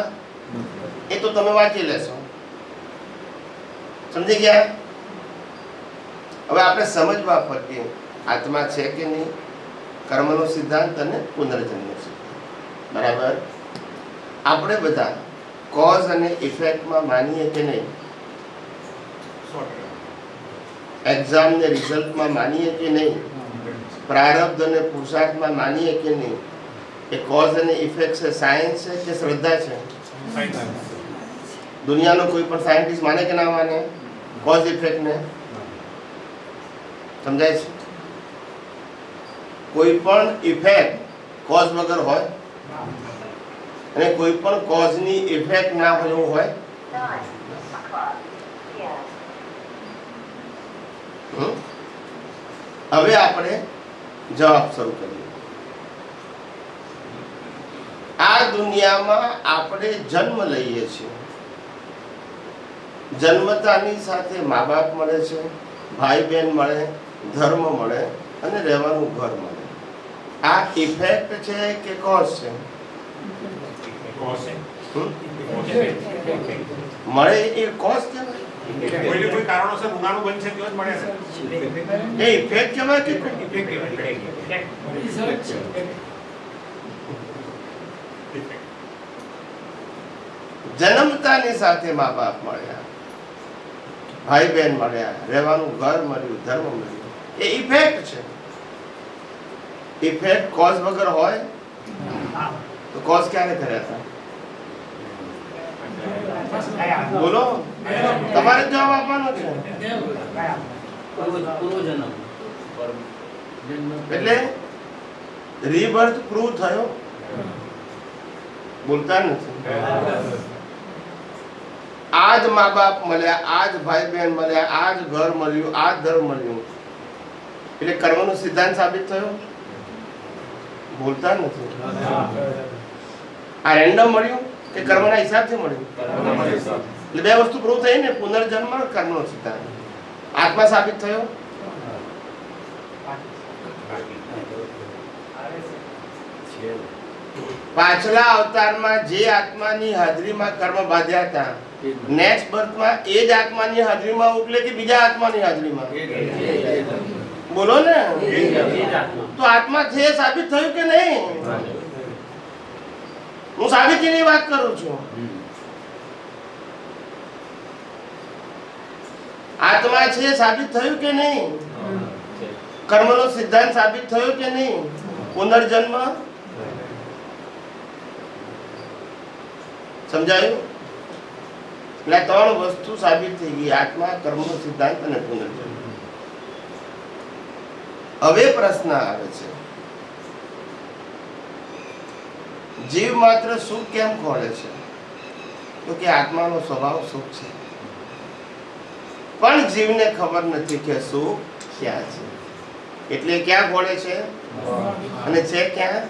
એ તો તમે વાંચી લેશો. સમજી ગયા? હવે આપણે સમજવા પડે આત્મા છે કે નહીં, કર્મનો સિદ્ધાંત અને પુનર્જન્મનો સિદ્ધાંત. બરાબર? આપણે બધા કોઝ અને ઇફેક્ટમાં માનીએ કે નહીં? એક્ઝામ ને રિઝલ્ટમાં માનીએ કે નહીં? પ્રારબ્ધ અને પુરુષાર્થમાં માનીએ કે નહીં? એ કોઝ અને ઇફેક્ટ છે, સાયન્સ છે કે શ્રદ્ધા છે? દુનિયાનો કોઈ પણ સાયન્ટિસ્ટ માને કે ના માને કોઝ ઇફેક્ટ ને? સમજાય છે? કોઈ પણ ઇફેક્ટ કોઝ વગર હોય અને કોઈ પણ કોઝની ઇફેક્ટ ના હોય એવું હોય? હવે આપણે જવાબ શરૂ કરીએ. આ દુનિયામાં આપણે જન્મ લઈએ છીએ. જન્મતાની સાથે મા બાપ મળે છે, ભાઈ બહેન મળે, ધર્મ મળે, અને રહેવાનું ઘર મળે. આ ઇફેક્ટ છે કે કોઝ છે? મળે એ કોઝ કહેવાય? કોઈ કારણોસર ઉનાળુ બનશે તો જ મળે છે. એ ઇફેક્ટ કહેવાય કે જન્મતાની સાથે મા બાપ મળ્યા, ભાઈ બહેન મળ્યા, રહેવાનું ઘર મળ્યું, ધર્મ મળ્યું, એ ઇફેક્ટ છે. ઇફેક્ટ કોઝ વગર હોય તો કોઝ ક્યારે કર્યા હતા? બોલો, તમારે જવાબ આપવાનો છે. એટલે રીબર્થ પ્રૂવ થયો? બોલતા નથી. આજ મા બાપ મળ્યા, આજ ભાઈ બહેન મળ્યા, આજ ઘર મળ્યું, આજ ધર્મ મળ્યું, એટલે કર્મનો સિદ્ધાંત સાબિત થયો? બોલતા નથી. આ રેન્ડમ મળ્યું કે કર્મના હિસાબથી મળ્યું? એટલે બે વસ્તુ પ્રૂવ થઈ ને, પુનર્જન્મ, કર્મનો સિદ્ધાંત. આત્મા સાબિત થયો? પાછલા અવતારમાં જે આત્માની હાજરીમાં કર્મ બાંધ્યા હતા, નેક્સ્ટ બર્થમાં એ જ આત્માની હાજરીમાં ઉકલે કે બીજા આત્માની હાજરીમાં? બોલો ને. તો આત્મા છે સાબિત થયું કે નહીં? હું સાબિતીની વાત કરું છું. આત્મા છે સાબિત થયું કે નહીં? કર્મનો સિદ્ધાંત સાબિત થયો કે નહીં? પુનર્જન્મ સમજાયું? એટલે ત્રણ વસ્તુ સાબિત થઈ ગઈ: આત્મા, કર્મનો સિદ્ધાંત અને પુનર્જન્મ. હવે પ્રશ્ન આવે છે, જીવ માત્ર સુખ કેમ ખોળે છે? તો કે આત્માનો સ્વભાવ સુખ છે, પણ જીવને ખબર નથી કે સુખ ક્યાં છે. એટલે ક્યાં ખોળે છે અને છે ક્યાં?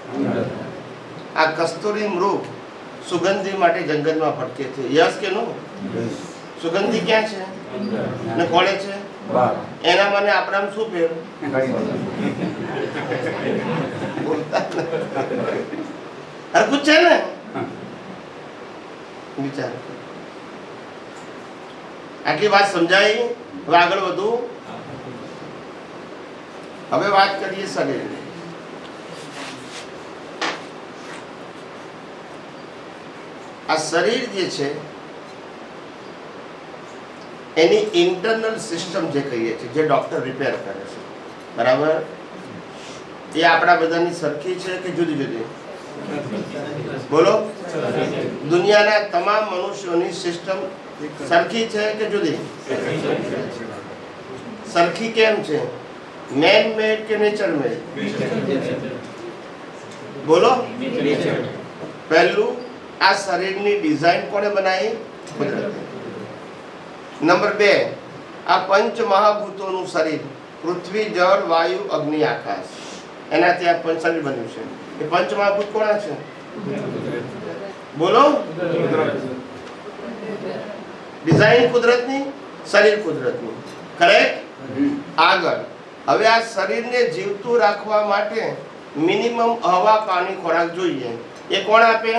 આ કસ્તુરી મૃગ સુગંધી માટે જંગલમાં ભટકે છે. યસ કે નો? સુગંધી ક્યાં છે અને ખોળે છે? એના મને આપણામાં શું ફેર? હરકું છે ને? વિચાર. આટલી વાત સમજાઈ? હવે આગળ વધુ. હવે વાત કરીએ શરીરની. આ શરીર જે છે એની ઇન્ટરનલ સિસ્ટમ જે કહીએ છીએ, જે ડોક્ટર રિપેર કરે છે, બરાબર, એ આપણા બધાની સરખી છે કે જુદી જુદી? બોલો. દુનિયાના તમામ મનુષ્યોની સિસ્ટમ સરખી છે કે જુદી? સરખી કેમ છે? મેન મેડ કે નેચર મેડ? બોલો. પહેલું, આ શરીરની ડિઝાઇન કોણે બનાવી? કુદરતે. નંબર 2, આ પંચ મહાભૂતોનું શરીર, પૃથ્વી, જળ, વાયુ, અગ્નિ, આકાશ, એનાથી આ પંચ શરીર બન્યું છે. એ પંચ મહાભૂત કોના છે? બોલો. ડિઝાઇન કુદરતની, શરીર કુદરતનું. કરેક્ટ? આગળ, હવે આ શરીરને જીવતું રાખવા માટે મિનિમમ હવા, પાણી, ખોરાક જોઈએ. એ કોણ આપે?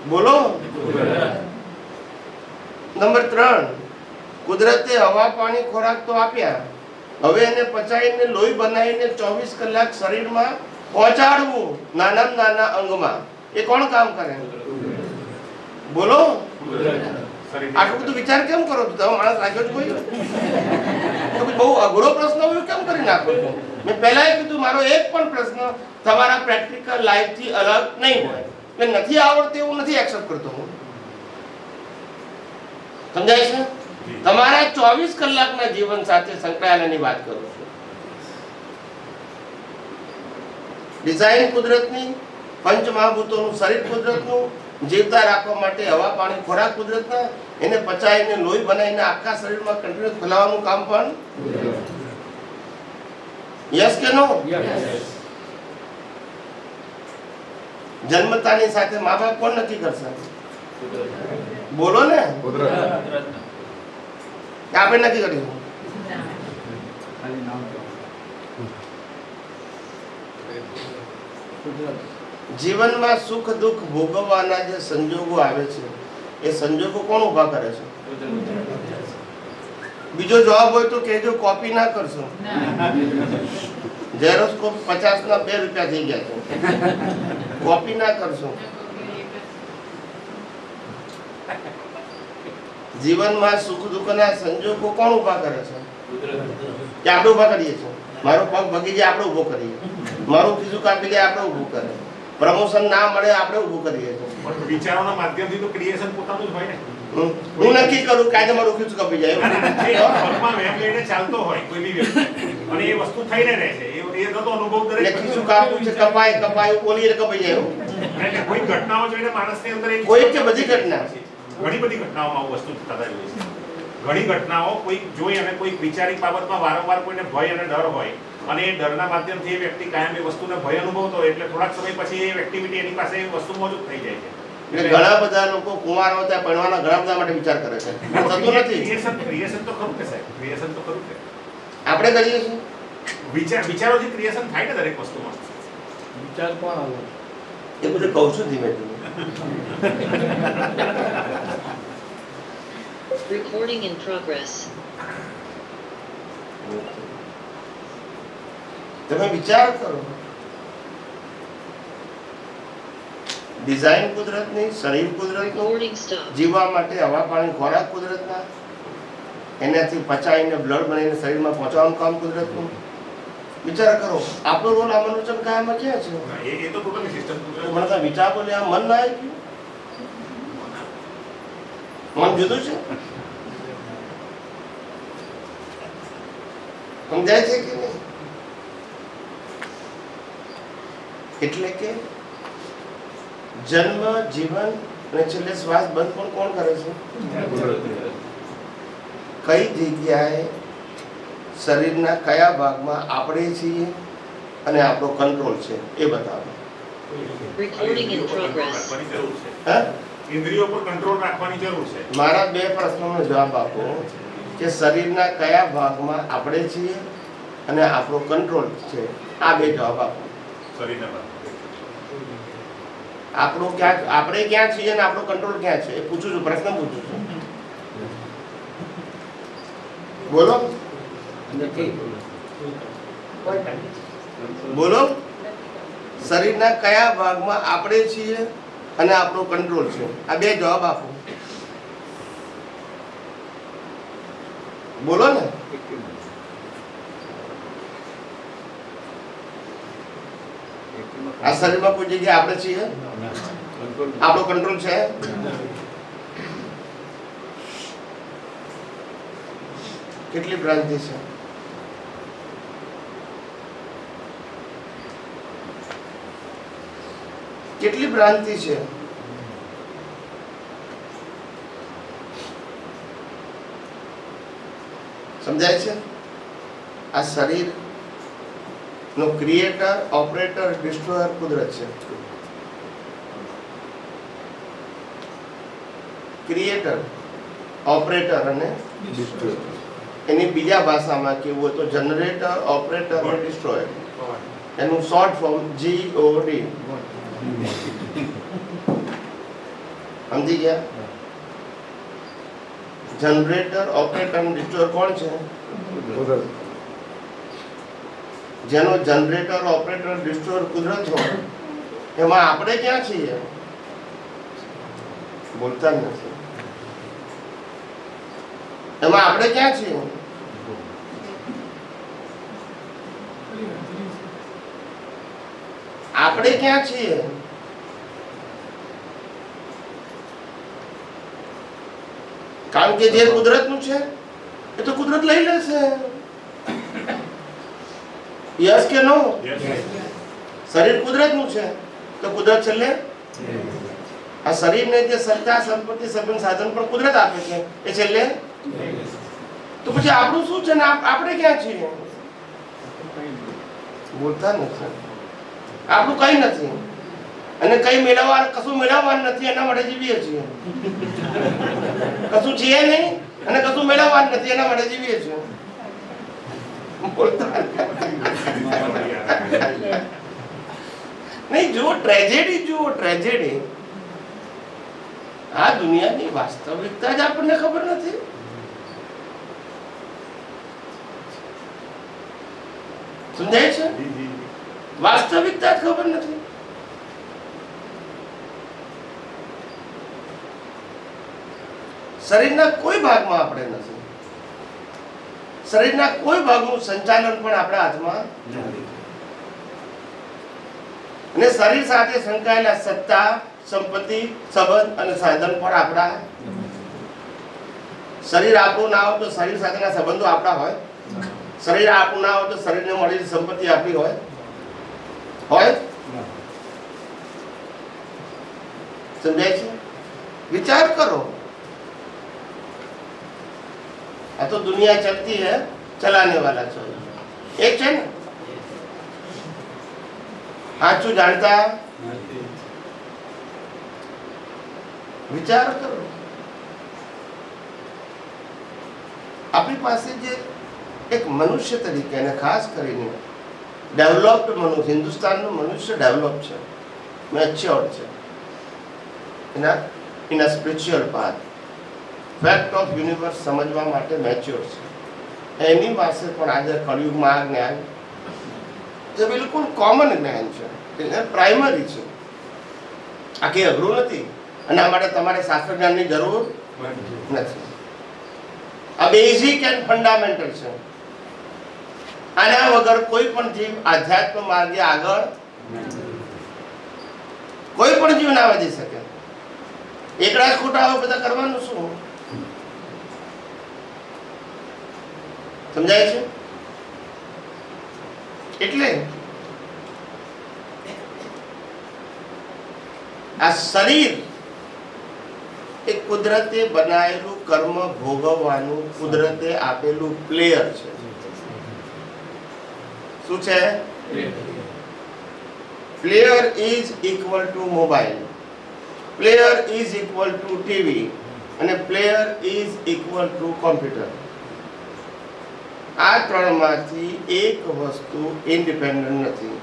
બોલો. નંબર 3, કુદરતે હવા, પાણી, ખોરાક તો આપ્યા, હવે એને પચાવીને લોહી બનાવીને 24 કલાક શરીરમાં પહોંચાડવું નાનામાં નાના અંગમાં, એ કોણ કામ કરે? બોલો. આટલું બધું વિચાર કેમ કરો છો તમે? માણસ રાખ્યો છે કોઈ? બહુ અઘરો પ્રશ્ન હોય કેમ કરી નાખો છો? મેં પહેલા કીધું, મારો એક પણ પ્રશ્ન તમારા પ્રેક્ટિકલ લાઈફથી અલગ નહીં હોય. એટલે નથી આવડતું એવું નથી એક્સેપ્ટ કરતો હું. સમજાય છે? તમારા 24 કલાકના જીવન સાથે સંકળાયેલાની વાત કરું છું. ડિઝાઇન કુદરતની, પંચ મહાભૂતોનું શરીર કુદરતનું, જીવતા રાખવા માટે હવા, પાણી, ખોરાક કુદરતના, એને પચાવીને લોહી બનાવીને આખા શરીરમાં કન્ટિન્યુઅસ ફેલાવવાનું કામ પણ. યસ કે નો? જન્મતાની સાથે મા બાપ કોણ નક્કી કરશે? બોલો ને. આપણે નક્કી કરીશું. કુદરત. જીવનમાં સુખ દુઃખ ભોગવવાના જે સંજોગો આવે છે એ સંજોગો કોણ ઊભા કરે છે? બીજો જવાબ હોય તો કહેજો, કોપી ના કરશો. ઝેરોક્સ કોપી 50 ના 2 રૂપિયા થઈ ગયા છે. કોપી ના કરશો. જીવનમાં સુખ દુઃખના સંજોગો કોણ ઊભા કરે છે? કે આપણે ઊભા કરીએ છીએ? મારો પગ ભગી જાય આપણે ઊભો કરીએ, મારું ખીચું કાપી જાય આપણે ઊભું કરે, પ્રમોશન ના મળે આપણે ઊભું કરીએ છીએ. પણ વિચારોના માધ્યમથી તો ક્રિએશન પોતાનું જ હોય ને. હું નક્કી કરું કાયદે મારું ખીચું કાપી જાય જે પગમાં વેમ લઈને ચાલતો હોય કોઈ બી વ્યક્તિ અને એ વસ્તુ થઈને રહે છે, એ થતો અનુભવ એટલે દરેક ખીચું કાપવું છે, કપાય કપાય બોલીએ કપાઈ જાય એવું. એટલે કોઈ ઘટનાઓ જોઈને માણસની અંદર એક કોઈ કે બધી ઘટના? ઘણી બધી ઘટનાઓમાં આવું વસ્તુ થતા જ હોય છે. ઘણી ઘટનાઓ કોઈ જોઈ અને કોઈ વિચારિક બાબતમાં વારંવાર કોઈને ભય અને ડર હોય અને એ ડરના માધ્યમથી એ વ્યક્તિ કાયમ એ વસ્તુને ભય અનુભવતો હોય એટલે થોડાક સમય પછી એ એક્ટિવિટી એની પાસે એ વસ્તુ મોજૂદ થઈ જાય છે. એટલે ઘણા બધા લોકો કુમાર હોય ત્યાં ભણવાના ઘણા બધા માટે વિચાર કરે છે, પણ થતું નથી. ક્રિએશન તો ખરું કે સાહેબ, ક્રિએશન તો ખરું કે આપણે કરીએ છીએ. વિચારોથી ક્રિએશન થાય ને દરેક વસ્તુમાં. વિચાર કોણ આવે? એ બધું કહું છું ધીમે ધીમે. Recording in progress. તમે વિચાર કરો, ડિઝાઇન કુદરતની, શરીર કુદરતનું, Recording stopped. જીવવા માટે હવા પાણી ખોરાક કુદરતના, એનાથી પચાવીને બ્લડ બનીને શરીરમાં પહોંચવાનું કામ કુદરતનું. વિચાર કરો, આપણો રોલ આ મનોરંજન કાયમાં ક્યાં છે? એ તો ટોટલી સિસ્ટમ મને તો વિચાર બોલે આ મન ના આવી ગયું? મન જુદું છે, સમજાય છે કે નહીં? એટલે કે જન્મ, જીવન અને છેલ્લે શ્વાસ બંધ પણ કોણ કરે છે? કઈ જગ્યાએ શરીરના કયા ભાગમાં આપણે છીએ અને આપણો કંટ્રોલ છે એ બતાવો. Recording in progress. રાખવાની જરૂર છે. હા, ઇન્દ્રિયો પર કંટ્રોલ રાખવાની જરૂર છે. મારા 2 પ્રશ્નોનો જવાબ આપો કે શરીરના કયા ભાગમાં આપણે છીએ અને આપણો કંટ્રોલ છે. આ 2 જવાબ આપો. શરીરના પર આપણો ક્યાં, આપણે ક્યાં છીએ અને આપણો કંટ્રોલ ક્યાં છે એ પૂછું છું, પ્રશ્ન પૂછું છું. બોલો બોલો, શરીરના કયા ભાગમાં આપણે છીએ અને આપણો કંટ્રોલ છે? આ 2 જવાબ આપો. બોલો ને. આ શરીરમાં કોઈ જગ્યાએ આપણે છીએ, આપણો કંટ્રોલ છે? કેટલી ભ્રાંતિ છે? કેટલી ભ્રાંતિ છે? સમજાય છે? આ શરીર નો ક્રિએટર, ઓપરેટર, ડિસ્ટ્રોયર કુદરત છે. ક્રિએટર, ઓપરેટર અને એની બીજા ભાષામાં કેવું હોય તો જનરેટર, ઓપરેટર અને ડિસ્ટ્રોયર. એનું શોર્ટ ફોર્મ GOD. સમજી ગયા? જનરેટર, ઓપરેટર અને ડિસ્ટ્રોયર કોણ છે? જેનો જનરેટર, ઓપરેટર, ડિસ્ટ્રોયર કુદરત હોય એમાં આપણે ક્યાં છીએ? બોલતા જ નથી. એમાં આપણે ક્યાં છીએ? આપણે ક્યાં છીએ? કારણ કે જે કુદરતનું છે એ તો કુદરત લઈ લેશે. યસ કે નો? શરીર કુદરતનું છે તો કુદરત છેલ્લે આ શરીરને જે સત્તા, સંપત્તિ, સંબંધ, સાધન પણ કુદરત આપે છે એ છેલ્લે તો પછી આપણું શું છે ને આપણે ક્યાં છીએ? બોલતા નથી. આપણું કઈ નથી અને કઈ મેળવવા, કશું મેળવવાનું નથી, એના માટે જીવીએ છીએ. કશું છીએ નહીં અને કશું મેળવવાનું નથી, એના માટે જીવીએ છીએ. બોલતા જુઓ ટ્રેજેડી. આ દુનિયાની વાસ્તવિકતા જ આપણને ખબર નથી. સમજાય છે? વાસ્તવિકતા જ ખબર નથી. શરીરના કોઈ ભાગમાં આપણે નથી. શરીરના કોઈ ભાગનું સંચાલન પણ આપણા હાથમાં નથી. અને શરીર સાથે સંકળાયેલા સત્તા, સંપત્તિ, સંબંધ અને સાધન પણ આપણા. શરીર આપણું ના હોય તો શરીર સાથેના સંબંધો આપણા હોય. શરીર આપણું ના હોય તો શરીરને મળેલી સંપત્તિ આપણી હોય. સમજાય છે? વિચાર કરો. આ તો દુનિયા ચલતી है, ચલાने वाला છો. એક છે ને સાચું જાણતા. વિચાર કરો. આપણી પાસે જે એક મનુષ્ય તરીકે અને ખાસ કરીને ડેવલપ્ડ મનુષ્ય, હિન્દુસ્તાનનું મનુષ્ય ડેવલપ છે, મેચ્યોર છે in a spiritual path. Fact of universe સમજવા માટે મેચ્યોર છે. એની પાસે પણ આજે કળિયુગમાં આ જ્ઞાન જે બિલકુલ કોમન જ્ઞાન છે, એટલે પ્રાઇમરી છે. આ કંઈ અઘરું નથી. અને આ માટે તમારે શાસ્ત્ર જ્ઞાનની જરૂર નથી. આ બેઝિક એન્ડ ફંડામેન્ટલ છે. આના વગર કોઈ પણ જીવ આધ્યાત્મ માર્ગે આગળ કોઈ પણ જીવ ના વધી શકે. એકડા જ ખોટા હોય બધા કરવાનું શું? સમજાય છે? એટલે આ શરીર એ કુદરતે બનાવેલું કર્મ ભોગવવાનું કુદરતે આપેલું પ્લેયર છે. શું છે? Player is equal to mobile, player is equal to TV અને player is equal to computer. આ ત્રણમાંથી એક વસ્તુ ઇન્ડિપેન્ડન્ટ નથી.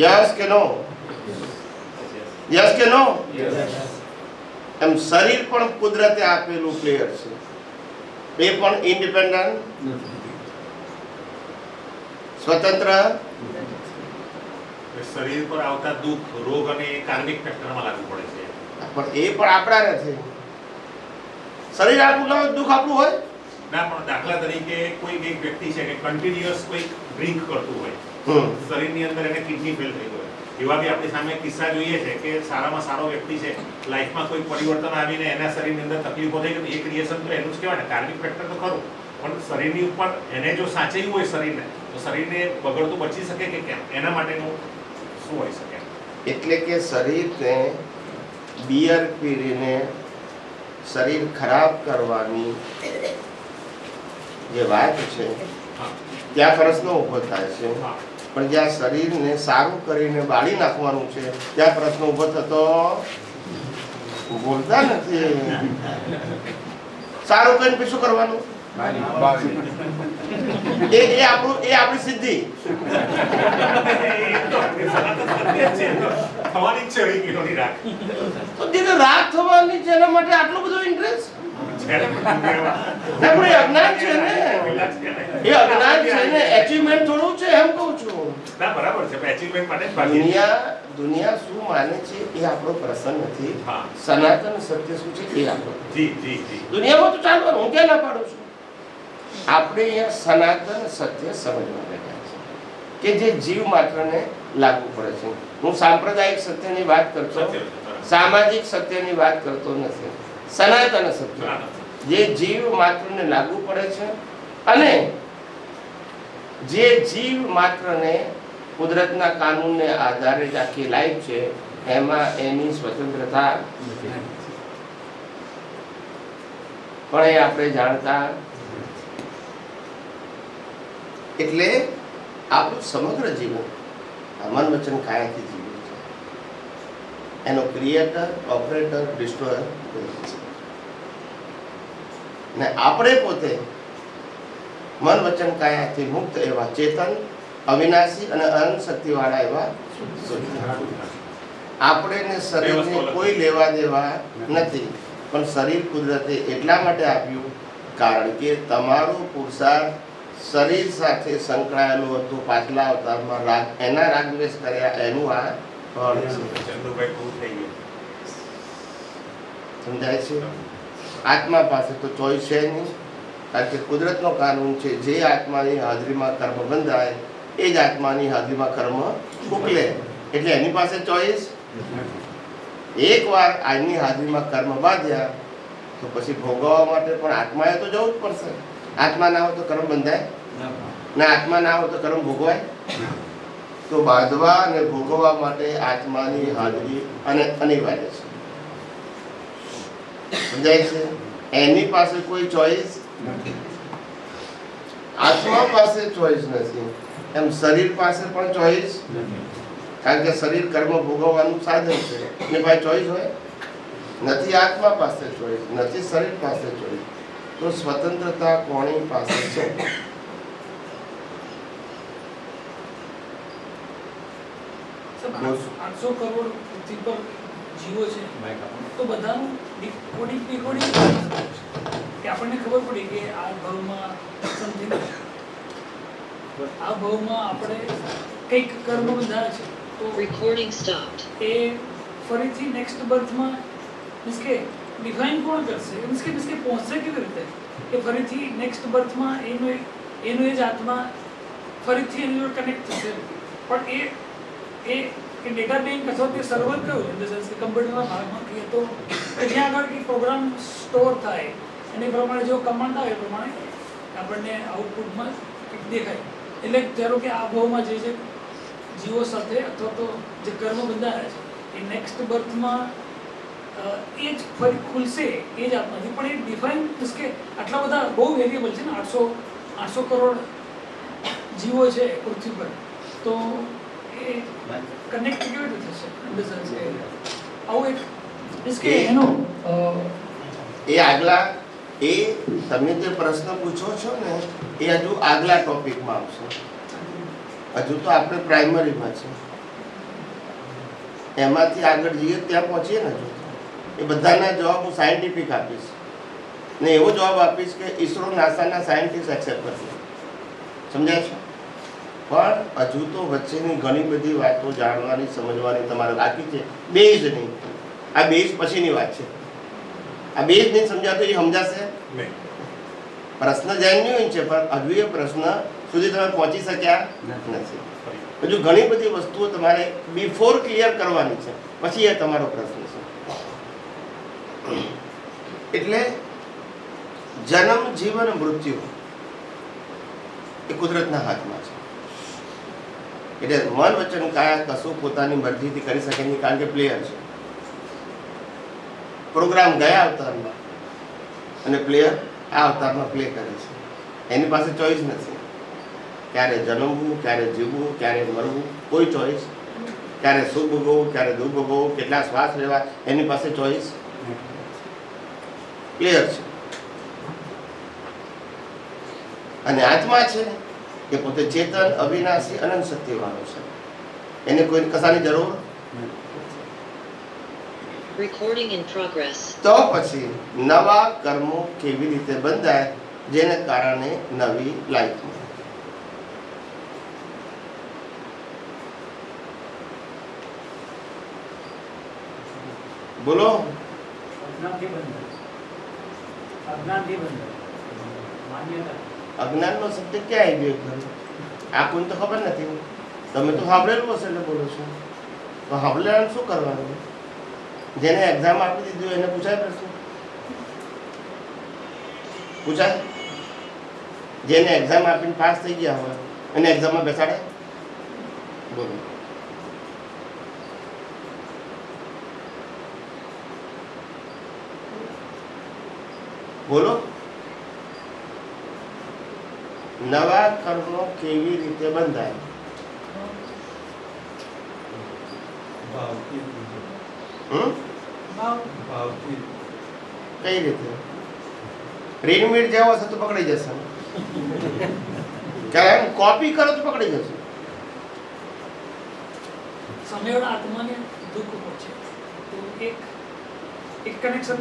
યસ કે નો? યસ કે નો? એમ શરીર પણ કુદરતે આપેલું પ્લેયર છે. એ પણ ઇન્ડિપેન્ડન્ટ, સ્વતંત્ર. શરીર પર આવતા દુઃખ, રોગ અને કાર્મિક ફેક્ટરમાં લાગુ પડે છે. પણ એ પણ આપણા નથી. શરીર આપણું ના હોય, દુઃખ આપણું હોય. ના, પણ દાખલા તરીકે કોઈ એક વ્યક્તિ છે કે કન્ટિન્યુઅસ કોઈ ડ્રિંક કરતું હોય, શરીરની અંદર એને કિડની ફેલ થઈ હોય. એવા બી આપણી સામે કિસ્સા જોઈએ છે કે સારામાં સારો વ્યક્તિ છે, લાઈફમાં કોઈ પરિવર્તન આવીને એના શરીરની અંદર તકલીફો થઈ ગઈ. એક રિએક્શન તો એનું જ કહેવાય ને, કાર્મિક ફેક્ટર તો ખરું, પણ શરીરની ઉપર એને જો સાચવ્યું હોય શરીરને, તો શરીરને બગડતું બચી શકે કે કેમ? એના માટેનું શું હોઈ શકે? એટલે કે શરીરને બિયર પીને શરીર ખરાબ કરવાની જે વાત છે ત્યાં પ્રશ્ન ઉભો થાય છે. પણ જ્યાં શરીરને સારું કરીને બાળી નાખવાનું છે ત્યાં પ્રશ્ન ઉભો થતો બોલતા નથી. સારું કરીને પછી શું કરવાનું? એ આપણી સિદ્ધિ. થવાની છે રાગ. તો જેને રાગ થવાની છે એના માટે આટલો બધો ઇન્ટરેસ્ટ? અજ્ઞાન છે ને, એ અજ્ઞાન છે ને. એચિવમેન્ટ થોડું છે એમ કહું છું. ના, બરાબર છે. એચિવમેન્ટ માટે દુનિયા શું માને છે એ આપણો પ્રશ્ન નથી. સનાતન સત્ય શું છે એ આપણો. દુનિયામાં તો ચાલવાનું, હું ક્યાં ના પાડું છું. આપણે અહીંયા સનાતન સત્ય સમજવા બેઠા છે કે જે જીવ માત્રને લાગુ પડે છે. હું સાંપ્રદાયિક સત્યની વાત કરતો, સામાજિક સત્યની વાત કરતો નથી. સનાતન સત્ય જે જીવ માત્રને લાગુ પડે છે અને જે જીવ માત્રને કુદરતના કાનૂનને આધારે જ આખી લાઈફ છે, એમાં એની સ્વતંત્રતા પણ એ આપણે જાણતા. એટલે આપણું સમગ્ર જીવન મન વચન કાયાથી જીવ્યું છે. એનો ક્રિએટર, ઓપરેટર, ડિસ્ટ્રોયર છે. ને આપણે પોતે મન વચન કાયાથી મુક્ત એવા ચેતન, અવિનાશી અને અનંત શક્તિવાળા એવા આપણે ને શરીરને કોઈ લેવા દેવા નથી, પણ શરીર કુદરતે એટલા માટે આપ્યું કારણ કે તમારો પુરુષાર્થ શરીર સાથે સંકળાયેલો હતો. પાછલા અવતારમાં રાગ, એના રાગદ્વેષ કર્યા એનું આ ફળ છે. ચંદુભાઈ પૂરું થઈ ગયું. સમજાય છે? આત્મા પાસે તો ચોઈસ છે નહીં, કારણ કે કુદરતનો કાનૂન છે, જે આત્માની હાજરીમાં કર્મ બંધાય એ જ આત્માની હાજરીમાં કર્મ મોકલે. એટલે એની પાસે ચોઈસ. એકવાર આજની હાજરીમાં કર્મ બાંધ્યા તો પછી ભોગવવા માટે પણ આત્માએ તો જવું જ પડશે. આત્મા ના હોય તો કર્મ બંધાય ના, આત્મા ના હોય તો કર્મ ભોગવાય. તો બાંધવા અને ભોગવવા માટે આત્માની હાજરી અને અનિવાર્ય છે. સમજાય છે? એની પાસે કોઈ ચોઈસ, આત્મા પાસે ચોઈસ નથી. એમ શરીર પાસે પણ ચોઈસ, કારણ કે શરીર કર્મ ભોગવવાનું સાધન છે. એની પાસે ચોઈસ હોય નથી. આત્મા પાસે ચોઈસ નથી, શરીર પાસે ચોઈસ. તો સ્વતંત્રતા કોની પાસે છે? આઠસો કરોડ પૃથ્વી પર જીવો છે, તો બધાનું ડીકોડિંગ કે આપણને ખબર પડી કે આ ભાવમાં સમથિંગ, આ ભાવમાં આપણે કંઈક કર્મ બંધાય છે, તો Recording stopped. એ ફરીથી નેક્સ્ટ બર્થમાં મીન્સ કે ડિફાઇન કોણ કરશે? મીન્સ કે પહોંચશે કેવી રીતે કે ફરીથી નેક્સ્ટ બર્થમાં એનો એ જ આત્મા ફરીથી એની જોડે કનેક્ટ થશે. પણ એ ડેટા બેંક અથવા તે સર્વર કયું ઇન ધ સેન્સ કે કમ્પ્યુટરના ભાગમાં કહીએ તો જ્યાં આગળ કે પ્રોગ્રામ સ્ટોર થાય એની પ્રમાણે જો કમાન્ડ આવે એ પ્રમાણે આપણને આઉટપુટમાં દેખાય. એટલે ધારો કે આ ભાવમાં જે જીવો સાથે અથવા તો જે કર્મ બંધાયા છે એ નેક્સ્ટ બર્થમાં એ જ ફરી ખુલશે, એ જ આત્માથી. પણ એ ડિફાઇન મીન્સ કે આટલા બધા બહુ વેરિયેબલ છે ને, 800 કરોડ જીવો છે પૃથ્વી પર, તો એ કનેક્ટ કેવી રીતે થશે? આવું એક મીન્સ કે એનો એ આગલા, એ તમે જે પ્રશ્ન પૂછો છો ને એ હજુ આગલા ટોપિકમાં આવશે. હજુ તો આપણે પ્રાઇમરીમાં છે, એમાંથી આગળ જઈએ ત્યાં પહોંચીએ ને. હજુ એ બધાના જવાબ હું સાયન્ટિફિક આપીશ ને એવો જવાબ આપીશ કે ઇસરો નાસાના સાયન્ટિસ્ટ એક્સેપ્ટ કરશે. સમજાય છે? પણ હજુ તો વચ્ચેની ઘણી બધી વાતો જાણવાની, સમજવાની તમારે બાકી છે. બેઝ નહીં, આ બેઝ પછીની વાત છે. આ બેઝ નહીં સમજાતો એ સમજાશે નહીં. પ્રશ્ન જેન્યુઇન છે, પણ હજુ એ પ્રશ્ન સુધી તમે પહોંચી શક્યા નથી. હજુ ઘણી બધી વસ્તુઓ તમારે બિફોર ક્લિયર કરવાની છે, પછી એ તમારો પ્રશ્ન છે. એટલે જન્મ, જીવન, મૃત્યુ એ કુદરતના હાથમાં છે. એટલે મન, વચન, કાયા કશું પોતાની મરજીથી કરી શકે નહીં, કારણ કે પ્લેયર છે. પ્રોગ્રામ ગયા અવતારમાં અને પ્લેયર આ અવતારમાં પ્લે કરે છે. એની પાસે ચોઈસ નથી. ક્યારે જન્મવું, ક્યારે જીવવું, ક્યારે મરવું, કોઈ ચોઈસ. ક્યારે સુખ ભોગવવું, ક્યારે દુઃખ ભોગવવું, કેટલા શ્વાસ લેવા, એની પાસે ચોઈસ. ક્લિયર છે? અને આત્મા છે એ પોતે ચેતન, અવિનાશી, અનંત સત્યવાળો છે. એને કોઈ કશાની જરૂર. Recording in progress. તો પછી નવા કર્મો કેવી રીતે બંધાય, જેને કારણે નવી લાઈફ મળે. બોલો. અજ્ઞાનનો શબ્દ ક્યાં આવી ગયો? આ કોઈને તો ખબર નથી. તમે તો સાંભળેલું હશે એટલે બોલો છો. તો સાંભળેલું શું કરવાનું? જેને એક્ઝામ આપી દીધું એને પૂછાય પ્રશ્ન? પૂછાય? જેને એક્ઝામ આપીને પાસ થઈ ગયા હોય એને એક્ઝામમાં બેસાડે? બોલો. બોલો. નવા કર્મો કેવી રીતે બંધાય? કઈ રીતે? રેડીમેડ જેવો હશે તો પકડી જશે, કારણ કોપી કરો તો પકડી જશે. સામેવાળા આત્માને દુઃખ પહોંચે તો એક કનેક્શન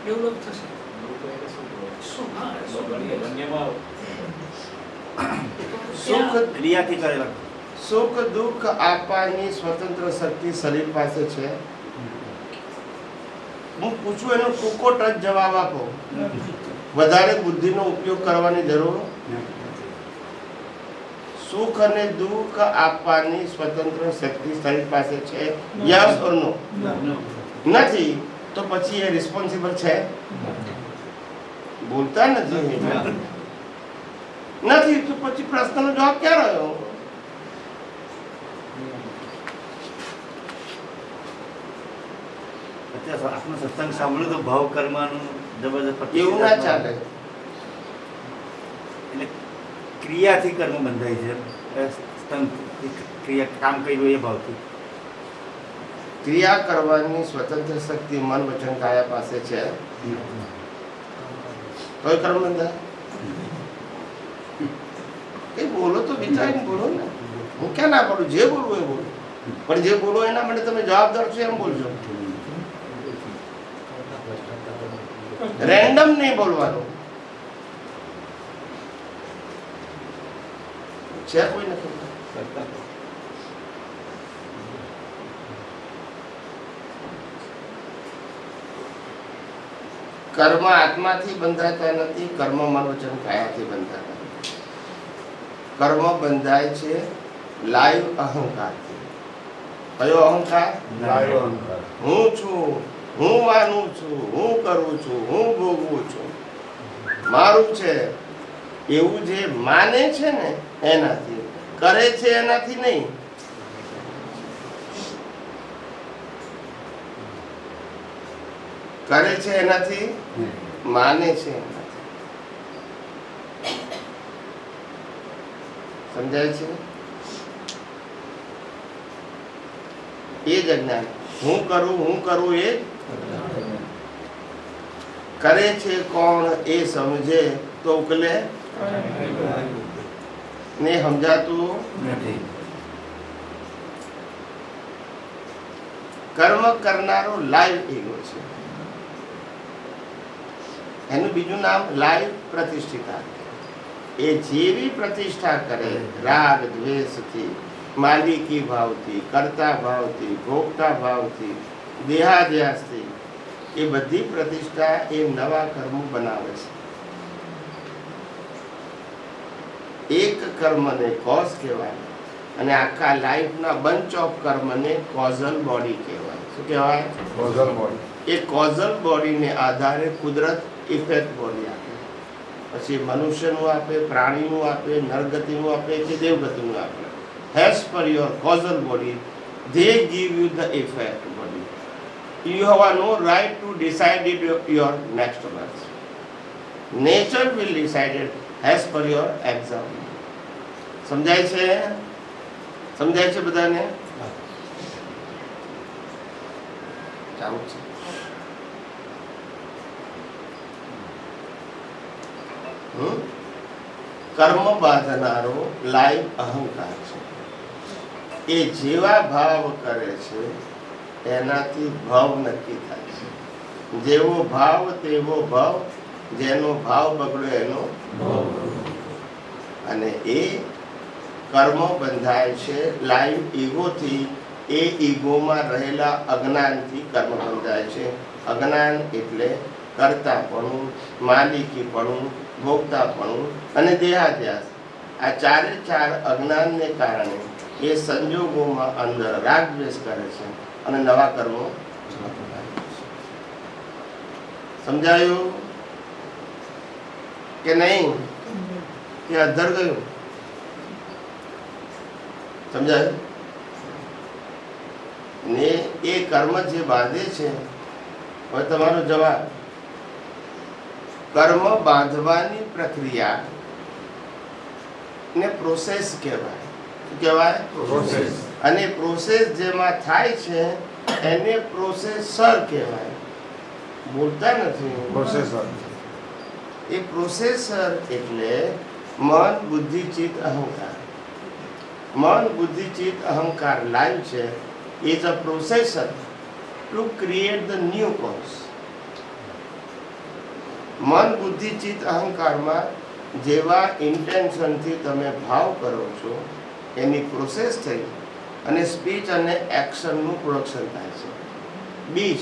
ડેવલપ થશે. શું? હા, શું સુખ ક્રિયાથી કરેલા સુખ દુઃખ આપવાની સ્વતંત્ર શક્તિ શરીર પાસે છે. હું પૂછું એનો ટૂંકો ટચ જવાબ આપો. વધારે બુદ્ધિનો ઉપયોગ કરવાની જરૂર. સુખ અને દુઃખ આપવાની સ્વતંત્ર શક્તિ શરીર પાસે છે. યસ ઓર નો? નથી. તો પછી એ રિસ્પોન્સિબલ છે? બોલતા નથી. નથી તો પછી પ્રશ્નનો જવાબ ક્યાં રહ્યો? અત્યારે આપનો સત્સંગ સાંભળ્યું તો ભાવ કર્મનું જબરદસ્ત એવું ના ચાલે. એટલે ક્રિયાથી કર્મ બંધાય છે. ક્રિયા કામ કર્યું એ ભાવથી. ક્રિયા કરવાની સ્વતંત્ર શક્તિ મન વચન કાયા પાસે છે. કોઈ કર્મ બંધાય? એ બોલો તો વિચારીને બોલો ને. હું ક્યાં ના પાડું? જે બોલવું એ બોલો. પણ જે બોલો એના માટે તમે જવાબદાર છો એમ બોલજો. રેન્ડમ નહીં બોલવાનું. છે કોઈ નથી? કર્મ આત્માથી બંધાતા નથી. કર્મ મન વચન કાયાથી બંધાતા. કર્મ બંધાય છે લાઈવ અહંકારથી. કયો અહંકાર? લાઈવ અહંકાર. હું છું, હું માનું છું, હું કરું છું, હું ભોગવું છું, મારું છે એવું જે માને છે ને એનાથી. કરે છે એનાથી નહીં. કરે છે એનાથી, માને છે એનાથી. સમજાય છે? એ જ અજ્ઞાન. હું કરું એ કરે છે કોણ એ સમજે તો ઉકલે ને સમજાતું નથી. કર્મ કરનારો લાઈવ ઈગો છે. એનું બીજું નામ લાઈવ પ્રતિષ્ઠિતા. એ જેવી પ્રતિષ્ઠા કરે રાગ દ્વેષથી, માલિકી ભાવથી, કર્તા ભાવથી, ભોગતા ભાવથી, દેહાધ્યાસથી, એ બધી પ્રતિષ્ઠા એ નવા કર્મ બનાવે છે. એક કર્મને કોઝ કહેવાય અને આખા લાઈફના બંચ ઓફ કર્મને કોઝલ બોડી કહેવાય. શું કહેવાય? Causal body. એ કોઝલ બોડીને આધારે કુદરત ઇફેક્ટ બોડી આપે. પછી મનુષ્યનું આપે, પ્રાણીનું આપે, નરગતિનું આપે કે દેવગતિનું આપે. As per your causal body, they give you the effect body. You have no right to decide it your next birth. Nature will decide it as per your exam. સમજાય છે? સમજાય છે બધાને? ચાલુ છે. કર્મ બાંધનારો લાઈવ અહંકાર છે. એ જેવા ભાવ કરે છે એનાથી ભાવ નક્કી થાય છે. જેવો ભાવ તેવો ભાવ. જેનો ભાવ બગડ્યો એનો ભાવ. અને એ કર્મ બંધાય છે લાઈવ ઈગોથી. એ ઈગોમાં રહેલા અજ્ઞાનથી કર્મ બંધાય છે. અજ્ઞાન એટલે કર્તાપણું, માલિકીપણું, ભોગતાપણું અને દેહાધ્યાસ. આ ચારે ચાર અજ્ઞાનને કારણે એ સંજોગોમાં અંદર રાગ દ્વેષ કરે છે અને નવા કર્મો. સમજાયું કે નહીં? કે અધર ગયું? સમજાયું ને? એ કર્મ જે બાંધે છે. હવે તમારો જવાબ. કર્મ બાંધવાની પ્રક્રિયા ને પ્રોસેસ કહેવાય. શું કહેવાય? પ્રોસેસ. અને પ્રોસેસ જેમાં થાય છે એને પ્રોસેસર કહેવાય. બોલતા નથી. પ્રોસેસર. એ પ્રોસેસર એટલે મન, બુદ્ધિ, ચિત્ત, અહંકાર. મન, બુદ્ધિ, ચિત્ત, અહંકાર લાઈવ છે is a processor to create the new cause. મન બુદ્ધિ ચિત્ત અહંકારમાં જેવા ઇન્ટેન્શનથી તમે ભાવ કરો છો એની પ્રોસેસ થઈ અને સ્પીચ અને એક્શનનું પ્રોડક્શન થાય છે. બીજ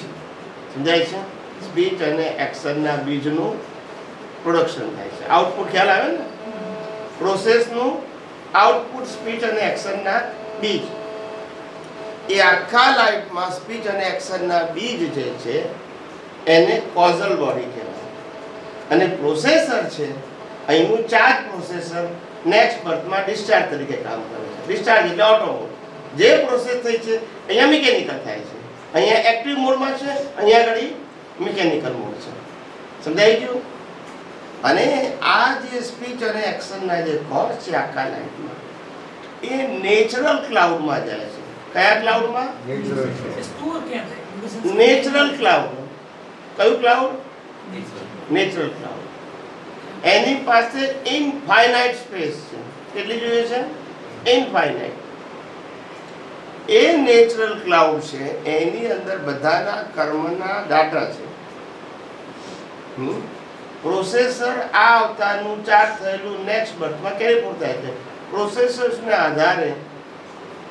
સમજાય છે? સ્પીચ અને એક્શનના બીજનું પ્રોડક્શન થાય છે. આઉટપુટ ખ્યાલ આવે ને? પ્રોસેસનું આઉટપુટ સ્પીચ અને એક્શનના બીજ. એ આખા લાઈફમાં સ્પીચ અને એક્શનના બીજ જે છે એને કોઝલ બોડી કહેવાય. અને પ્રોસેસર છે અહીંનું ચાર્જ પ્રોસેસર નેક્સ્ટ બર્થમાં ડિસ્ચાર્જ તરીકે કામ કરે છે. ડિસ્ચાર્જ એટલે ઓટોમોડ. જે પ્રોસેસ થઈ છે અહીંયા મિકેનિકલ થાય છે, અહીંયા એક્ટિવ મોડમાં છે, અહીંયા આગળ મિકેનિકલ મોડ છે. સમજાઈ ગયું? અને આ જે સ્પીચ અને એક્શનના જે કોઝ છે આખા લાઈફમાં એ નેચરલ ક્લાઉડમાં જાય છે. કયા ક્લાઉડમાં? સ્ટોર ક્યાં થાય? Natural cloud. કયું ક્લાઉડ? Natural cloud. એની પાસે ઇનફાઇનાઇટ સ્પેસ છે. કેટલી જોઈએ છે? ઇનફાઇનાઇટ. એ નેચરલ ક્લાઉડ છે, એની અંદર બધાના કર્મના ડાટા છે. પ્રોસેસર આ અવતારનું ચાર્જ થયેલું નેક્સ્ટ બર્થમાં કેવી પૂરતા છે પ્રોસેસર્સના આધારે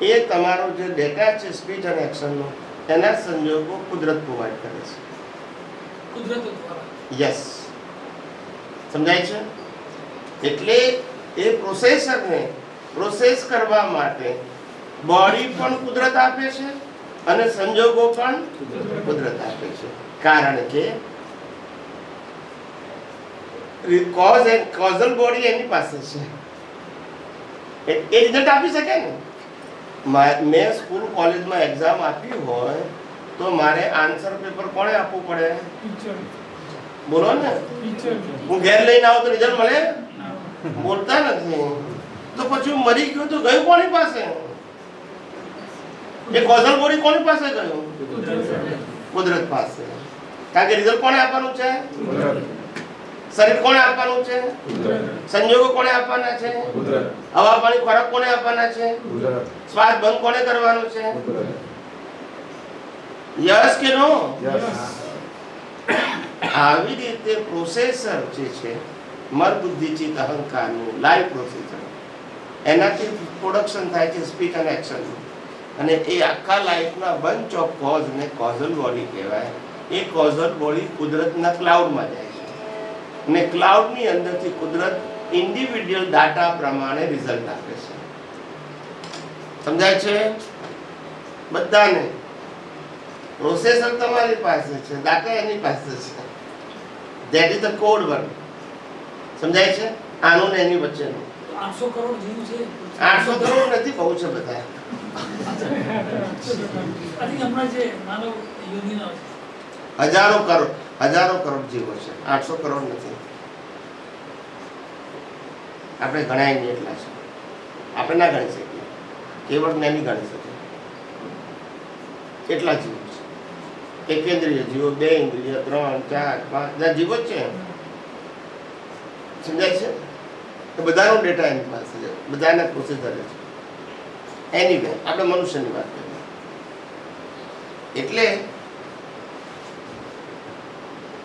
એ તમારો જે ડેટા છે સ્પીચ અને એક્શનનો એના સંજોગો કુદરત પ્રોવાઈડ કરે છે. કુદરત દ્વારા. યસ, સમજાય છે? એટલે એ પ્રોસેસરને પ્રોસેસ કરવા માટે બોડી પણ કુદરત આપે છે અને સંજોગો પણ કુદરત આપે છે. કારણ કે કોઝ એન્ડ કોઝલ બોડી એની પાસે છે. એ રિઝલ્ટ આપી શકે ને. મેં સ્કૂલ કોલેજમાં એક્ઝામ આપી હોય તો મારે આન્સર પેપર કોણે આપવું પડે? બોલો ને. હું ઘેર લઈને આવું તો રિઝલ્ટ મળે? બોલતા નથી. તો પછી હું મરી ગયો તો ગયું કોની પાસે? એ કોઝલ બોડી કોની પાસે ગયું? કુદરત પાસે. કારણ કે રિઝલ્ટ કોને આપવાનું છે? શરીર કોને આપવાનું છે? સંજોગો કોને આપવાના છે? હવા પાણી ખોરાક કોને આપવાના છે? શ્વાસ બંધ કોને કરવાનું છે? યસ કે નો? આવી રીતે પ્રોસેસર જે છે મન બુદ્ધિ ચિત્ત અહંકારનું લાઈવ પ્રોસેસર, એનાથી પ્રોડક્શન થાય છે સ્પીચ અને એક્શન. અને એ આખા લાઈફના બંચ ઓફ કોઝ ને કોઝલ બોડી કહેવાય. એ કોઝલ બોડી કુદરતના ક્લાઉડમાં જાય છે અને ક્લાઉડની અંદરથી કુદરત ઇન્ડિવિડ્યુઅલ ડાટા પ્રમાણે રિઝલ્ટ આપે છે. સમજાય છે બધાને? પ્રોસેસર તમારી પાસે છે, ડાટા એની પાસે છે. That is the code word. સમજાય છે? આનું ને એની વચ્ચેનું. 800 કરોડ જીવ છે. 800 કરોડ નથી, બહુ છે બધા. હમણાં જે માનવ યોનિનો હજારો કરોડ જીવો છે. 800 કરોડ નથી. આપણે ગણાય નહીં એટલા છે. આપણે ના ગણી શકીએ, કેવળ જ્ઞાની ગણી શકીએ એટલા જીવો છે. એકેન્દ્રિય જીવો, 2 ઇન્દ્રિય, 3, 4, 5 જીવો જ છે. સમજાય છે? એ બધાનો ડેટા એની પાસે છે, બધાના પ્રોસેસર છે. એનીવે આપણે મનુષ્યની વાત કરીએ. એટલે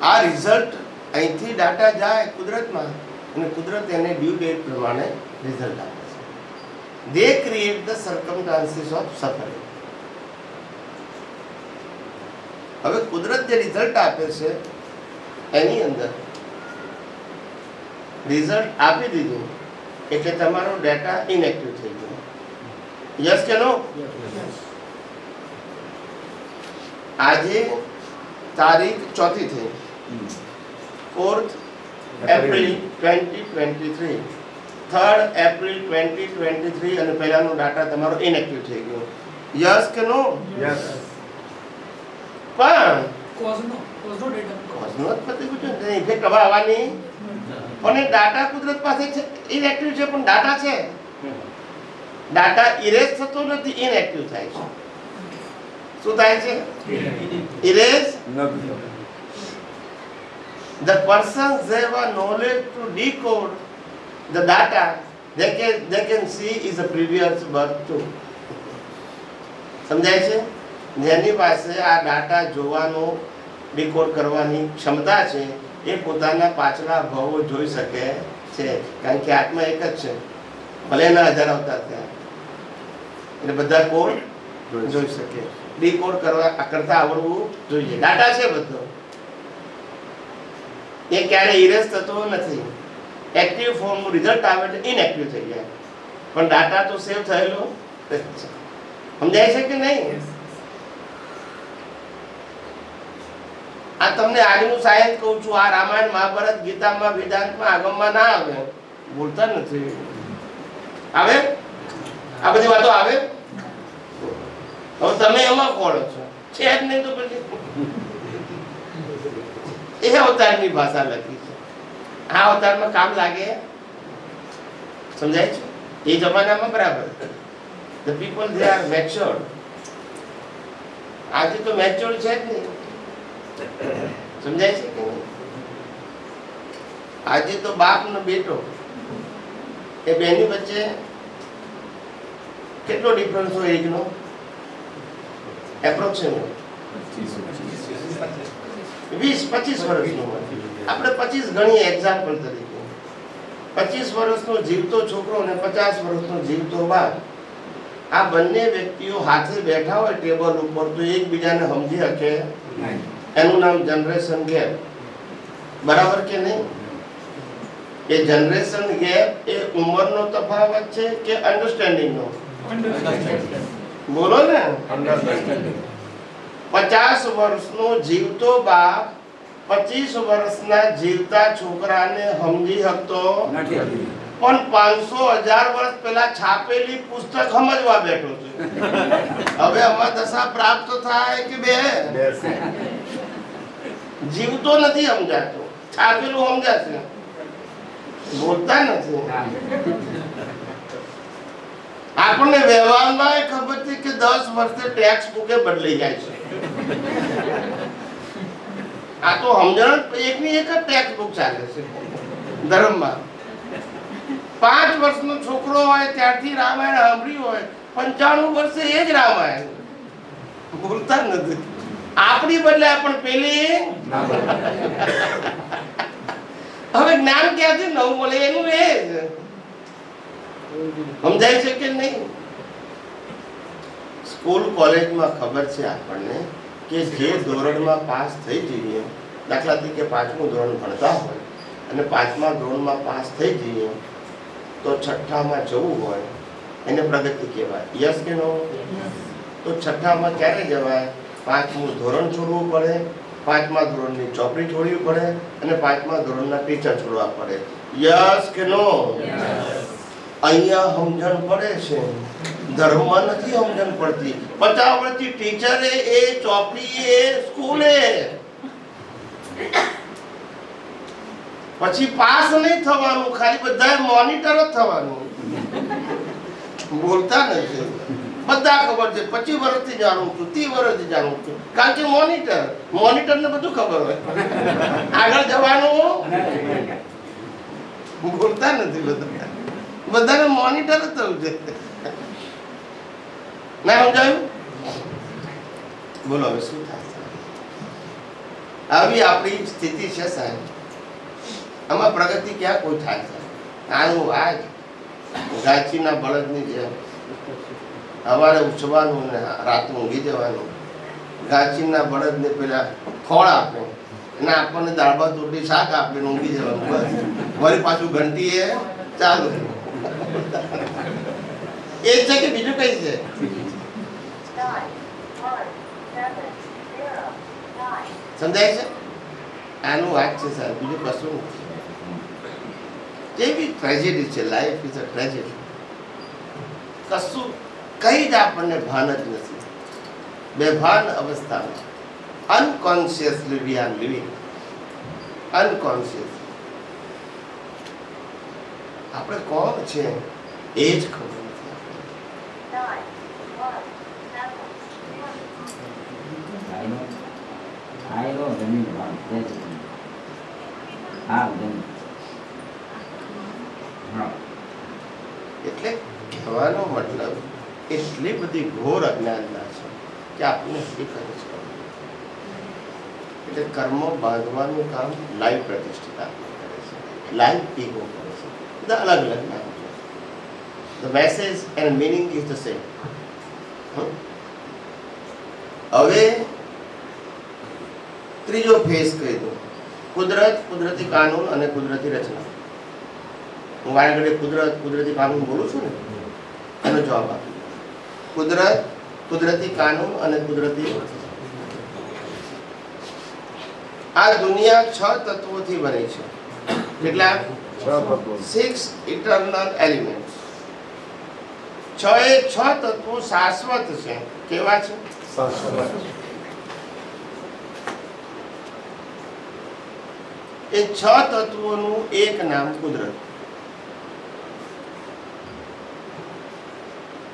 આ રિઝલ્ટ અહીંથી ડાટા જાય કુદરતમાં અને કુદરત એને ડ્યુ ડેટ પ્રમાણે રિઝલ્ટ આપે છે. They create the circumstances of suffering. હવે કુદરત જે રિઝલ્ટ આપે છે એની અંદર રિઝલ્ટ આપી દીધું એટલે તમારો ડેટા ઇનએક્ટિવ થઈ ગયો. યસ કે નો? આજે તારીખ 4 થઈ, 4th એપ્રિલ 2023, 3rd એપ્રિલ 2023 અને પહેલાનો ડાટા તમારો ઇનએક્ટિવ થઈ ગયો. યસ કે નો? યસ. પણ કોઝનો ડેટા કોઝનો જ પતી ગયું છે. ઇફેક્ટ હવે આવવાની પણ એ ડાટા કુદરત પાસે છે, ઇનએક્ટિવ છે પણ ડાટા છે. ડાટા ઇરેઝ થતો નથી, ઇનએક્ટિવ થાય છે. શું થાય છે? Erase. The persons have a knowledge to decode the data they can see is a previous birth too. સમજાય છે? જેની પાસે આ ડાટા જોવાનો ડીકોડ કરવાની ક્ષમતા છે એ પોતાના પાછલા ભાવો જોઈ શકે છે, કારણ કે આત્મા એક જ છે, ભલે એના 1000 અવતાર થયા, એટલે બધા કોડ જોઈ શકે. ડીકોડ કરતા આવડવું જોઈએ. ડાટા છે બધો, એ ક્યારે ઇરેઝ થતો નથી. એક્ટિવ ફોર્મનું રિઝલ્ટ આવે એટલે ઇનએક્ટિવ થઈ જાય, પણ ડાટા તો સેવ થયેલો છે. સમજાય છે કે નહીં? આ તમને આજનું સાયન્સ કહું છું. આ રામાયણ, મહાભારત, ગીતામાં, વેદાંતમાં, આગમમાં ના આવે. બોલતા નથી. આવે? આ બધી વાતો આવે? હવે તમે એમાં કોણ છો? છે જ નહીં તો પછી એ અવતારની ભાષા લખી છે. આ અવતારમાં કામ લાગે? સમજાય છે? એ જમાનામાં બરાબર. The people they are matured. આજે તો matured છે જ નહીં. સમજાય છે કે નહીં? આજે તો બાપ ને બેટો એ બેની વચ્ચે કેટલો ડિફરન્સ હોય એજનો? એપ્રોક્સિમેટ 20-25 વર્ષનો હોય. આપણે 25 ગણીએ એક્ઝામ્પલ તરીકે. 25 વર્ષનો જીવતો છોકરો અને 50 વર્ષનો જીવતો બાપ, આ બંને વ્યક્તિઓ હાથે બેઠા હોય ટેબલ ઉપર તો એકબીજાને સમજી શકે. એનું નામ જનરેશન ગેપ. બરાબર કે નહીં? એ જનરેશન ગેપ એ ઉંમરનો તફાવત છે કે અન્ડરસ્ટેન્ડિંગનો? બોલો ને. 50 વર્ષનો જીવતો બાપ 25 વર્ષના જીવતા છોકરાને સમજી શકતો નથી, પણ 500,000 વર્ષ પહેલા છાપેલી પુસ્તક સમજવા બેઠો છે. હવે આમાં દશા પ્રાપ્ત થાય કે બે જીવતો નથી સમજાતો, છાપેલું સમજાશે, બોલતા નથી. આપણને વ્યવહારમાં ખબર છે કે 10 વર્ષે ટેક્સ બુકે બદલાઈ જાય છે. આ તો સમજણ એકની એક જ ટેક્સ બુક ચાલે છે ધર્મમાં. 5 વર્ષનો છોકરો હોય ત્યારથી રામાયણ સાંભળ્યું હોય, 95 વર્ષે એ જ રામાયણ બોલતા નથી. આપણી બદલે પણ પેલી હવે જ્ઞાન ક્યાંથી નવું મળે એનું એ જ. સમજાય છે કે નહીં? સ્કૂલ કોલેજમાં ખબર છે આપણને કે જે ધોરણમાં પાસ થઈ જઈએ, દાખલા તરીકે 5મું ધોરણ ભણતા હોય અને 5મા ધોરણમાં પાસ થઈ જઈએ તો 6ઠામાં જવું હોય એને પ્રગતિ કહેવાય. યસ કે નો? તો 6ઠામાં ક્યારે જવાય? 5મું ધોરણ છોડવું પડે, 5મા ધોરણની ચોપડી છોડવી પડે અને 5મા ધોરણના ટીચર છોડવા પડે. યસ કે નો? અહીંયા સમજણ પડે છે, ધર્મમાં નથી સમજણ પડતી. 50 વર્ષથી ટીચરે એ ચોપડી એ સ્કૂલે પછી પાસ નહીં થવાનું, ખાલી બધા મોનિટર જ થવાનું. બોલતા નથી. બધા ખબર છે. 25 વર્ષથી જાણું છું, 30 વર્ષથી જાણું છું, કારણ કે મોનિટર ને બધું ખબર હોય. આગળ જવાનું બોલતા નથી. બધાને મોનિટર જ થવું છે. ના સમજાયું? બોલો હવે શું થાય? આવી આપણી સ્થિતિ છે સાહેબ. આમાં પ્રગતિ ક્યાં કોઈ થાય છે? આનું આજ ગાચીના બળદની જેમ સવારે ઉઠવાનું ને રાત ઊંઘી જવાનું. ગાચીના બળદને પેલા ખોળ આપે અને આપણને દાળ ભાત રોટલી શાક આપે ને ઊંઘી જવાનું. બસ વળી પાછું ઘંટી એ ચાલુ. એ છે કે બીજું કઈ છે? સમજાય છે? આનું વાત છે સર, બીજું કશું નથી. કેવી ટ્રેજેડી છે. Life is a tragedy. કશું કઈ જ આપણને ભાન જ નથી. બેભાન અવસ્થામાં અનકોન્શિયસલી વી આર લિવિંગ. અનકોન્શિયસ આપણે કોણ છે એ જ ખબર નથી. એટલે કહેવાનો મતલબ એટલી બધી ઘોર અજ્ઞાનતા છે. કે આપણને હકીકત જ કરવું. એટલે કર્મ બાંધવાનું કામ લાઈવ પ્રતિષ્ઠિત આત્મા કરે છે, લાઈવ ઈગો કરે છે. બધા અલગ અલગ નામ છે. The message and meaning is the same. હવે ત્રીજો ફેઝ કહી દો, કુદરત, કુદરતી કાનૂન અને કુદરતી રચના. હું મારા ઘરે કુદરત, કુદરતી કાનૂન બોલું છું ને, એનો જવાબ આપું. કુદરત, કુદરતી કાનૂન અને કુદરતી રચના. આ દુનિયા 6 તત્વોથી બની છે. કેટલા? 6 ઇટર્નલ એલિમેન્ટ્સ. 6 તત્વો શાશ્વત છે. કેવા છે? એ 6 તત્વોનું એક નામ કુદરત.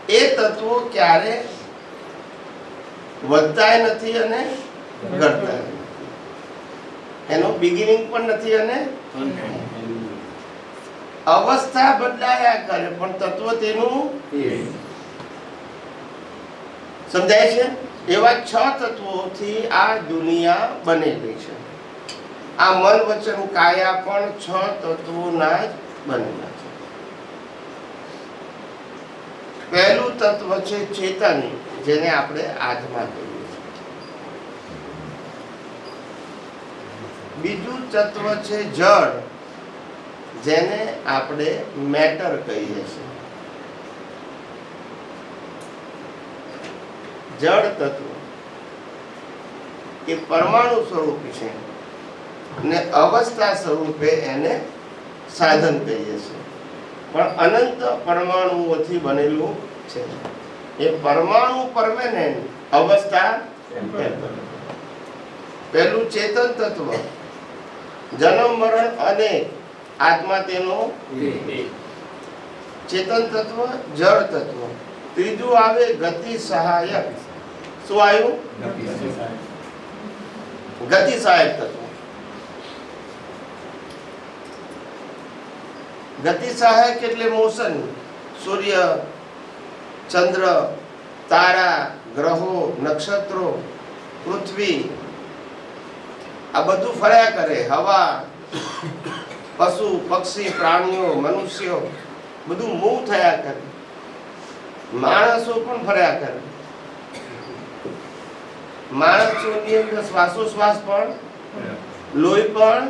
એ તત્વો ક્યારે વધતા નથી અને ઘટતા નથી. એનો બિગિનિંગ પણ નથી અને અવસ્થા બદલાયા કરે પણ તત્વ તેનું સમજાય છે. એવા 6 તત્વોથી આ દુનિયા બનેલી છે. આ મન વચન કાયા પણ 6 તત્વોના જ બનેલા છે. પહેલું તત્વ છે ચેતન, જેને આપણે આત્મા કહીએ છીએ. બીજું તત્વ છે જળ, જેને આપણે મેટર કહીએ છીએ. જળ તત્વ એ પરમાણુ સ્વરૂપ છે ને અવસ્થા સ્વરૂપે એને સાધન કહીએ છીએ. પણ અનંત પરમાણુઓથી બનેલું છે. એ પરમાણુ પરમેનન્ટ, અવસ્થા પહેલું ચેતન તત્વ, જન્મ મરણ અનેક, આત્મા તેનો ચેતન તત્વ, જળ તત્વ. ત્રીજું આવે ગતિ સહાયક. શું આવ્યું? ગતિ સહાયક તત્વ. ગતિ સહાયક એટલે મોશન. સૂર્ય, ચંદ્ર, તારા, ગ્રહો, નક્ષત્રો, પૃથ્વી, આ બધું ફર્યા કરે. હવા, પશુ, પક્ષી, પ્રાણીઓ, મનુષ્યો બધું મૂવ થયા કરે. માણસો પણ ફર્યા કરે. માણસોની અંદર શ્વાસોશ્વાસ પણ, લોહી પણ.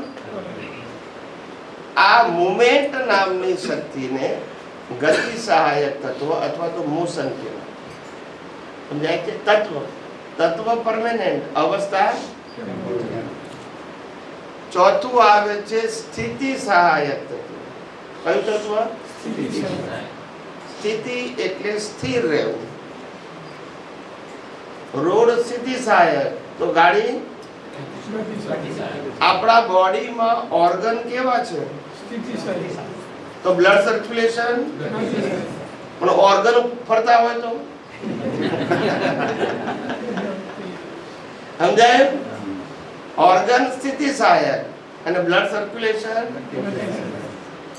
આ મુમેન્ટ નામની શક્તિને ગતિ સહાયક તત્વ અથવા તો મોશન કહેવાય. સમજાય છે? તત્વ, તત્વ પરમેનન્ટ, અવસ્થા. ચોથું આવે છે સ્થિતિ સહાયક તત્વ. કયું તત્વ? સ્થિતિ એટલે સ્થિર રહેવું. રોડ સ્થિતિ સહાયક, તો ગાડી. આપણા બોડીમાં ઓર્ગન કેવા છે? તો બ્લડ સર્ક્યુલેશન. પણ ઓર્ગન ફરતા હોય તો સમજાય? ઓર્ગન સ્થિતિ સહાયક અને બ્લડ સર્ક્યુલેશન.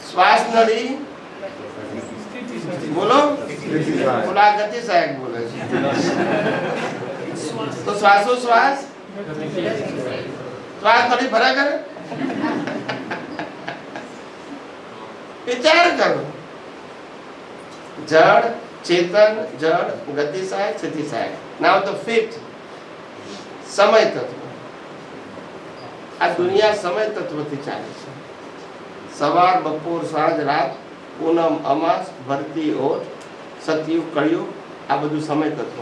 શ્વાસ નળી બોલો, બોલા ગતિ સહાયક બોલે છે. તો શ્વાસોશ્વાસ, શ્વાસ નળી ભરા કરે. વિચાર કરો. જળ, ચેતન, જળ, ગતિ સહાયક, સ્થિતિ સહાયક. નાઉ ધ ફિફ્થ, સમય તત્વ. આ દુનિયા સમય તત્વથી ચાલે છે. સવાર, બપોર, સાંજ, રાત, પૂનમ, અમાસ, ભરતી, ઓટ, સતયુગ, કળિયુગ, આ બધું સમય તત્વ.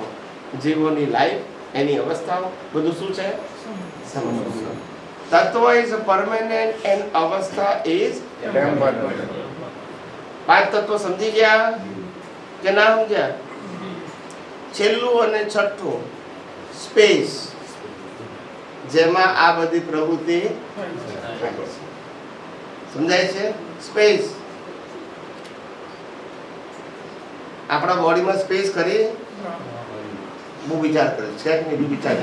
જીવોની લાઈફ, એની અવસ્થાઓ, બધું શું છે? સમય. તત્વ ઇઝ પરમેનન્ટ એન્ડ અવસ્થા ઇઝ ટેમ્પરરી. 5 તત્વો સમજી ગયા કે ના સમજ્યા? છેલ્લું અને છઠ્ઠું સ્પેસ, જેમાં આ બધી પ્રવૃત્તિ સમજાય છે? સ્પેસ. આપણા બોડીમાં સ્પેસ કરી બહુ વિચાર કરે છે કે નહીં? વિચાર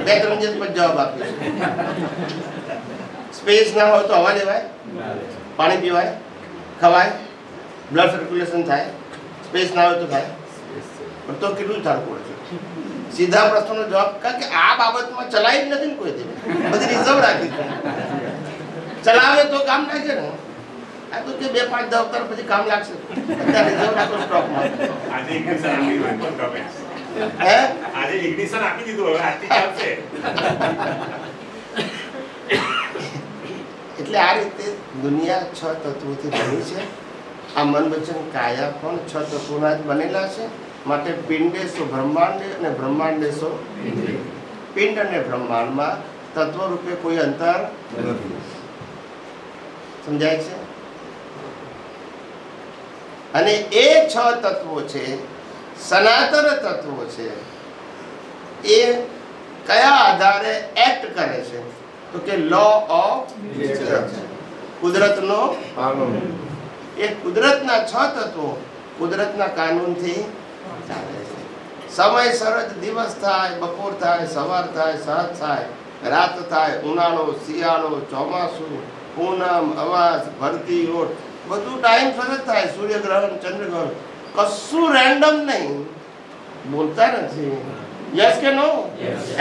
2-3 દિવસ પછી જવાબ આપીશ. સ્પેસ ના હોય તો હવા લેવાય, પાણી પીવાય, ખવાય, બ્લડ સર્ક્યુલેશન થાય. સ્પેસ ના હોય તો થાય. પણ તો કેટલું સારું પડે છે. સીધા પ્રશ્નનો જવાબ, કારણ કે આ બાબતમાં ચલાવી જ નથી ને કોઈ દી, બધી રિઝર્વ રાખી છે. ચલાવે તો કામ લાગે ને, આ તો કે 2-5 દફતર પછી કામ લાગશે, અત્યારે રિઝર્વ રાખો સ્ટોકમાં. આજે ઇગ્નિશન આપી દીધું પણ ગમે. હે આજે ઇગ્નિશન આપી દીધું, હવે આજથી ચાલશે. એટલે આ રીતે દુનિયા 6 તત્વોથી બની છે. આ મન વચન કાયા પણ 6 તત્વોના જ બનેલા છે. માટે પિંડેશો બ્રહ્માંડ અને બ્રહ્માંડેશો પિંડ અને બ્રહ્માંડમાં તત્વ રૂપે કોઈ અંતર નથી. સમજાય છે? અને એ 6 તત્વો છે, સનાતન તત્વો છે, એ કયા આધારે એક્ટ કરે છે? તો કે લો ઓફ કુદરતનો કાનૂન. એ કુદરતના 6 તત્વો કુદરતના કાનૂનથી ચાલે છે. સમયસર જ દિવસ થાય, બપોર થાય, સવાર થાય, સાંજ થાય, રાત થાય, ઉનાળો, શિયાળો, ચોમાસું, પૂનમ, અમાસ, ભરતી, ઓટ, બધું ટાઈમ સર જ થાય. સૂર્યગ્રહણ, ચંદ્રગ્રહણ, કશું રેન્ડમ નહીં. બોલતા નથી. યસ કે નો?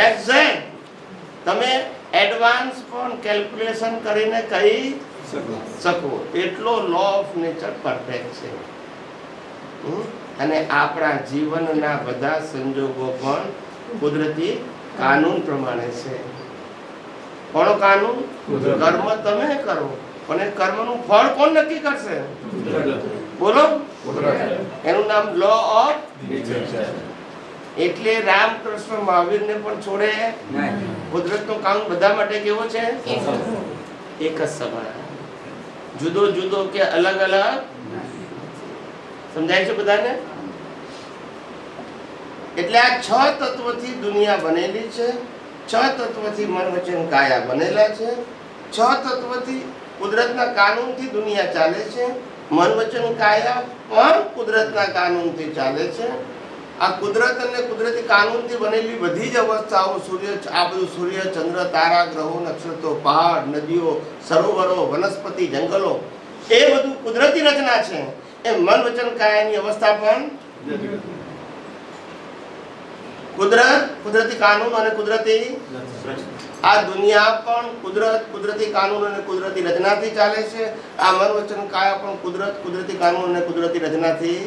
એક્ઝેક્ટ. તમે એડવાન્સ પણ કેલ્ક્યુલેશન કરીને કહી શકો એટલો લો ઓફ નેચર પરફેક્ટ છે. અને આપણા જીવનના બધા સંજોગો પણ કુદરતી કાનૂન પ્રમાણે છે. કોનો કાનૂન? કર્મ તમે કરો, અને કર્મનું ફળ કોણ નક્કી કરશે? બોલો. એનું નામ લો ઓફ નેચર. એટલે રામકૃષ્ણ મહાવીરને પણ છોડે. કુદરતનો કાનૂન બધા માટે કેવો છે? એક જ સમાન. જુદો જુદો કે અલગ અલગ. સમજાય છે બધાને? એટલે આ 6 તત્વોથી દુનિયા બનેલી છે. 6 તત્વોથી મન વચન કાયા બનેલા છે. 6 તત્વોથી કુદરતના કાનૂનથી દુનિયા ચાલે છે. મન વચન કાયા પણ કુદરતના કાનૂનથી ચાલે છે. આ કુદરત અને કુદરતી કાનૂનથી બનેલી બધી જ અવસ્થાઓ, આ બધું સૂર્ય, ચંદ્ર, તારા, ગ્રહો, નક્ષત્રો, પહાડ, નદીઓ, સરોવરો, વનસ્પતિ, જંગલો, એ બધું કુદરતી રચના છે. એ મન વચન કાયાની અવસ્થા પણ કુદરત, કુદરતી કાનૂન અને કુદરતી આ દુનિયા પણ કુદરત, કુદરતી કાનૂન અને કુદરતી રચનાથી ચાલે છે. આ મન વચન કાયા પણ કુદરત, કુદરતી કાનૂન અને કુદરતી રચનાથી.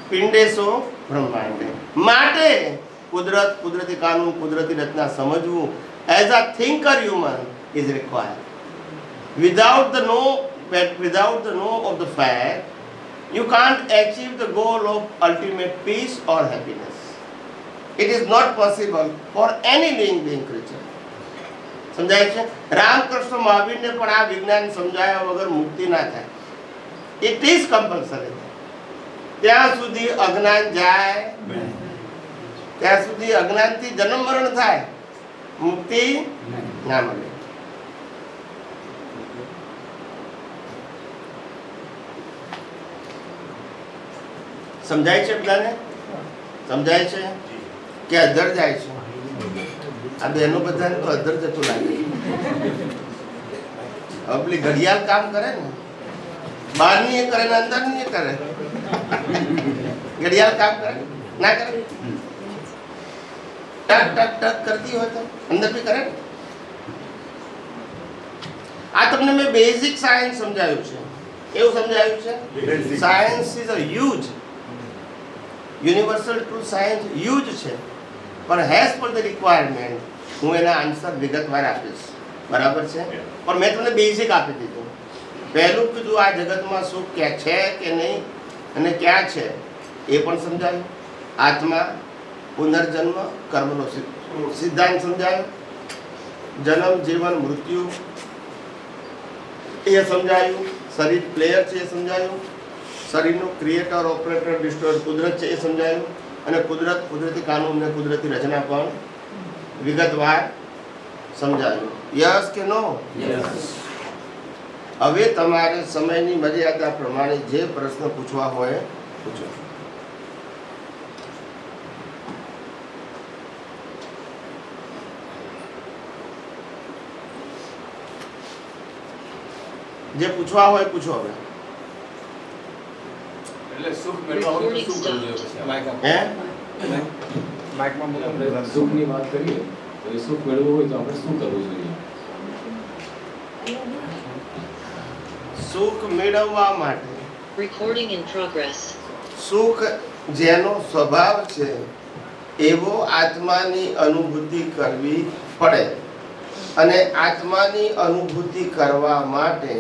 પિંડેશો બ્રહ્માંડે. માટે કુદરત, કુદરતી કાનૂન, કુદરતી રચના સમજવું as a thinker human is required. Without the know of the fact, you can't achieve the goal of ultimate peace or happiness. It is not possible for any living being creature. સમજાય છે? રામકૃષ્ણ મહાવીરને પણ આ વિજ્ઞાન સમજાયા વગર મુક્તિ ના થાય. It is compulsory. ત્યાં સુધી અજ્ઞાન જાય, ત્યાં સુધી અજ્ઞાનથી જન્મ મરણ થાય, મુક્તિ ના મળે. સમજાય છે બધાને? સમજાય છે કે અધર જાય છે? આ બહેનો બધાને તો અધર જતું લાગે. પેલી ઘડિયાળ કામ કરે ને, બહારની એ કરે ને અંદરની એ કરે. ઘડિયાળ કામ કરે ના કરે? ટક ટક ટક કરતી હોય તો અંદર બી કરે. આ તમને મેં બેઝિક સાયન્સ સમજાવ્યું છે. એવું સમજાવ્યું છે? Science is a huge universal truth. Science huge છે, પણ હેઝ પર ધ રિક્વાયરમેન્ટ હું એના આન્સર વિગતવાર આપીશ. બરાબર છે? પણ મેં તમને બેઝિક આપી દીધું. પહેલું કીધું આ જગતમાં સુખ ક્યાં છે કે નહીં અને ક્યાં છે એ પણ સમજાયું. આત્મા, પુનર્જન્મ, કર્મનો સિદ્ધાંત સમજાયો. જન્મ, જીવન, મૃત્યુ એ સમજાયું. શરીર પ્લેયર છે એ સમજાયું. શરીરનું ક્રિએટર, ઓપરેટર, ડિસ્ટ્રોયર કુદરત છે એ સમજાયું. અને કુદરત, કુદરતી કાનૂન અને કુદરતી રચના પણ વિગતવાર સમજાયું. યસ કે નો? હવે તમારે સમયની મર્યાદા પ્રમાણે જે પ્રશ્ન પૂછવા હોય પૂછો. જે પૂછવા હોય પૂછો. હવે એટલે સુખ મેળવવા હોય તો શું કરવું જોઈએ? હે આપણે સુખની વાત કરીએ તો એ સુખ મેળવવું હોય તો આપણે શું કરવું જોઈએ? સુખ મેળવવા માટે Recording in progress. સુખ જેનો સ્વભાવ છે એવો આત્માની અનુભૂતિ કરવી પડે, અને આત્માની અનુભૂતિ કરવા માટે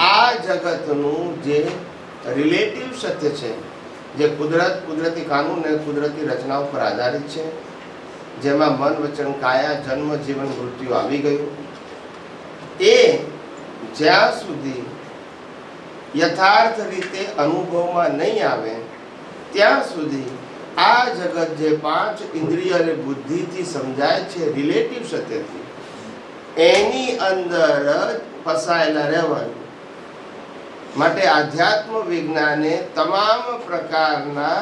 આ જગતનું જે રિલેટિવ સત્ય છે, જે કુદરતી કાનૂન અને કુદરતી રચનાઓ પર આધારિત છે, જેમાં મન વચન કાયા જન્મ જીવન મૃત્યુ આવી ગયું, એ જ્યાં સુધી યથાર્થ રીતે અનુભવમાં નહીં આવે ત્યાં સુધી આ જગત જે 5 ઇન્દ્રિય અને બુદ્ધિથી સમજાય છે રિલેટિવ સત્યથી, એની અંદર જ ફસાયેલા રહેવાનું. માટે આધ્યાત્મ વિજ્ઞાને તમામ પ્રકારના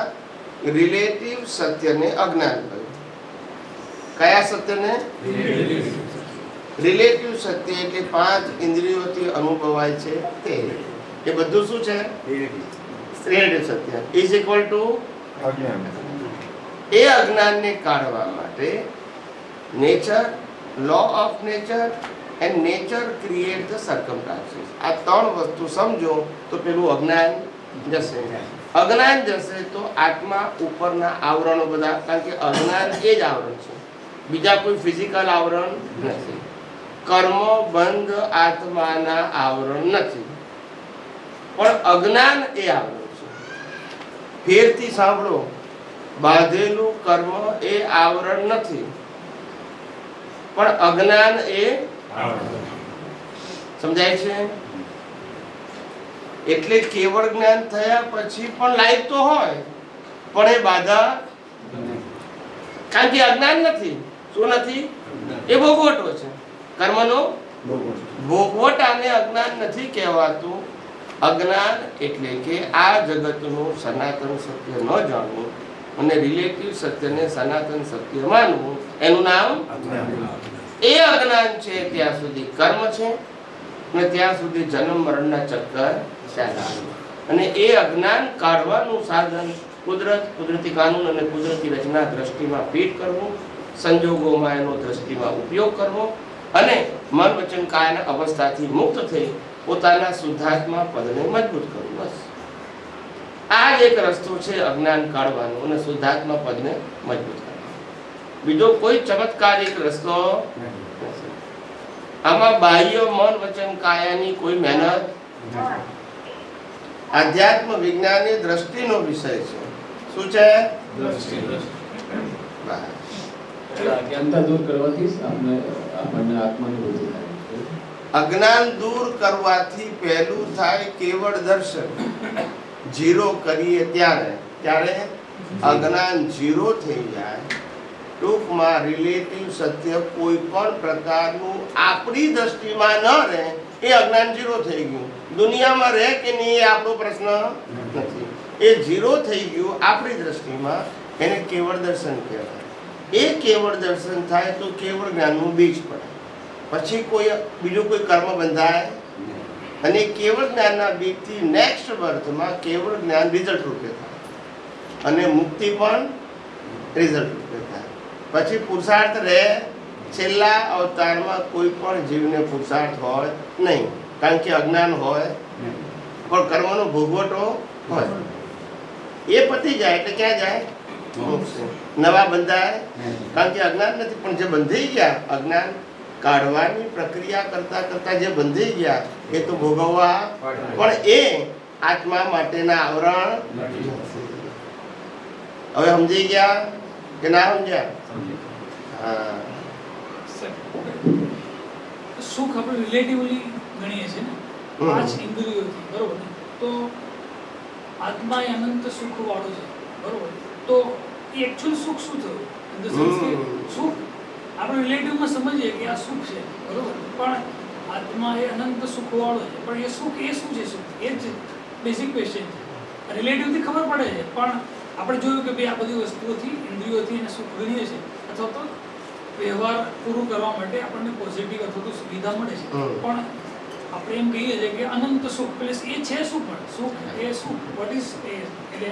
રિલેટિવ સત્યને અજ્ઞાન કર્યું. કયા સત્યને? રિલેટિવ સત્ય એટલે 5 ઇન્દ્રિયોથી અનુભવાય છે તે. એ બધું શું છે? રિલેટિવ સત્ય ઇઝ ઇક્વલ ટુ અજ્ઞાન. એ અજ્ઞાનને કાઢવા માટે nature, law of nature and nature create the circumstances, આ 3 વસ્તુ સમજો તો પેલું અજ્ઞાન જશે. અજ્ઞાન જશે તો આત્મા ઉપરના આવરણો બધા, કારણ કે અજ્ઞાન એ જ આવરણ છે, બીજા કોઈ ફિઝિકલ આવરણ નથી. કર્મો બંધ આત્માના આવરણ નથી, પણ અજ્ઞાન એ આવરણ છે. ફેરથી સાંભળો, બાંધેલું કર્મ એ આવરણ નથી, પણ અજ્ઞાન એ સમજાય છે. એટલે કેવળ જ્ઞાન થયા પછી પણ લાઈફ તો હોય, પણ એ બાધા, કારણ કે અજ્ઞાન નથી. શું નથી? એ ભોગવટો છે, કર્મનો ભોગવટાને અજ્ઞાન નથી કહેવાતું. અજ્ઞાન એટલે કે આ જગતનું સનાતન સત્ય ન જાણવું અને રિલેટિવ સત્યને સનાતન સત્ય માનવું, એનું નામ એ અજ્ઞાન છે. ત્યાં સુધી કર્મ છે અને ત્યાં સુધી જન્મ મરણના ચક્કર ચાલે. અને એ અજ્ઞાન કાઢવાનું સાધન કુદરત, કુદરતી કાનૂન અને કુદરતી રચના દ્રષ્ટિમાં ફીટ કરવું, સંજોગોમાં એનો દ્રષ્ટિમાં ઉપયોગ કરવો, અને મન વચન કાયના અવસ્થાથી મુક્ત થઈ પોતાના શુદ્ધાત્મા પદને મજબૂત કરવું. બસ આ જ એક રસ્તો છે અજ્ઞાન કાઢવાનો અને શુદ્ધાત્મા પદને મજબૂત કરવાનો. બીજો કોઈ ચમત્કારિક રસ્તો નથી. આમાં બાહ્ય મન વચન કાયાની કોઈ મહેનત, આધ્યાત્મ વિજ્ઞાનની દ્રષ્ટિનો વિષય છે. શું છે? અજ્ઞાનતા દૂર કરવાથી આપણને આત્માનુભૂતિ થાય. અજ્ઞાન દૂર કરવાથી પહેલું થાય કેવળ દર્શન. જીરો કરીએ ત્યારે અજ્ઞાન જીરો થઈ જાય. ટૂંકમાં રિલેટિવ સત્ય કોઈ પણ પ્રકારનું આપણી દ્રષ્ટિમાં ન રહે, એ અજ્ઞાન જીરો થઈ ગયું. દુનિયામાં રહે કે નહીં એ આપણો પ્રશ્ન નથી, એ જીરો થઈ ગયું આપણી દ્રષ્ટિમાં. એને કેવળ દર્શન કહેવાય. એ કેવળ દર્શન થાય તો કેવળ જ્ઞાનનું બીજ પડે, પછી બીજું કોઈ કર્મ બંધાય, અને કેવળ જ્ઞાનના બીજથી નેક્સ્ટ બર્થમાં કેવળ જ્ઞાન રિઝલ્ટ રૂપે થાય, અને મુક્તિ પણ રિઝલ્ટ રૂપે થાય. પછી પુરુષાર્થ રહે. છેલ્લા અવતારમાં કોઈ પણ જીવને પુરુષાર્થ હોય નહીં, કારણ કે અજ્ઞાન હોય, પણ કર્મનો ભોગવટો હોય. એ પતી જાય એટલે ક્યાં જાય? નવા બંધાય, કારણ કે અજ્ઞાન નથી. પણ જે બંધાઈ ગયા, અજ્ઞાન કાઢવાની પ્રક્રિયા કરતા કરતા જે બંધાઈ ગયા એ તો ભોગવવા, પણ એ આત્મા માટેના આવરણ. હવે સમજી ગયા કે ના સમજ્યા? હા. સુખ આપણે રિલેટિવલી ગણીએ છીએ ને 5 ઇન્દ્રિયોથી, બરોબર ને? તો આત્મા એ અનંત સુખ વાળો છે, બરોબર? તો એ એકચ્યુઅલ સુખ શું થયું? ઇન ધ સેન્સ કે સુખ આપણે રિલેટિવમાં સમજીએ કે આ સુખ છે, બરોબર, પણ આત્મા એ અનંત સુખ વાળો છે. પણ એ સુખ એ શું છે? સુખ એ જ બેઝિક ક્વેશ્ચન છે. રિલેટિવથી ખબર પડે છે, પણ આપણે જોયું કે ભાઈ આ બધી વસ્તુઓથી, ઇન્દ્રિયોથી એને સુખ ગણીએ છીએ, અથવા તો વ્યવહાર પૂરું કરવા માટે આપણને પોઝિટિવ અથવા તો સુવિધા મળે છે. પણ આપણે એમ કહીએ છીએ કે અનંત સુખ, પ્લસ એ છે શું? પણ સુખ એ સુખ વોટ ઇઝ એ? એટલે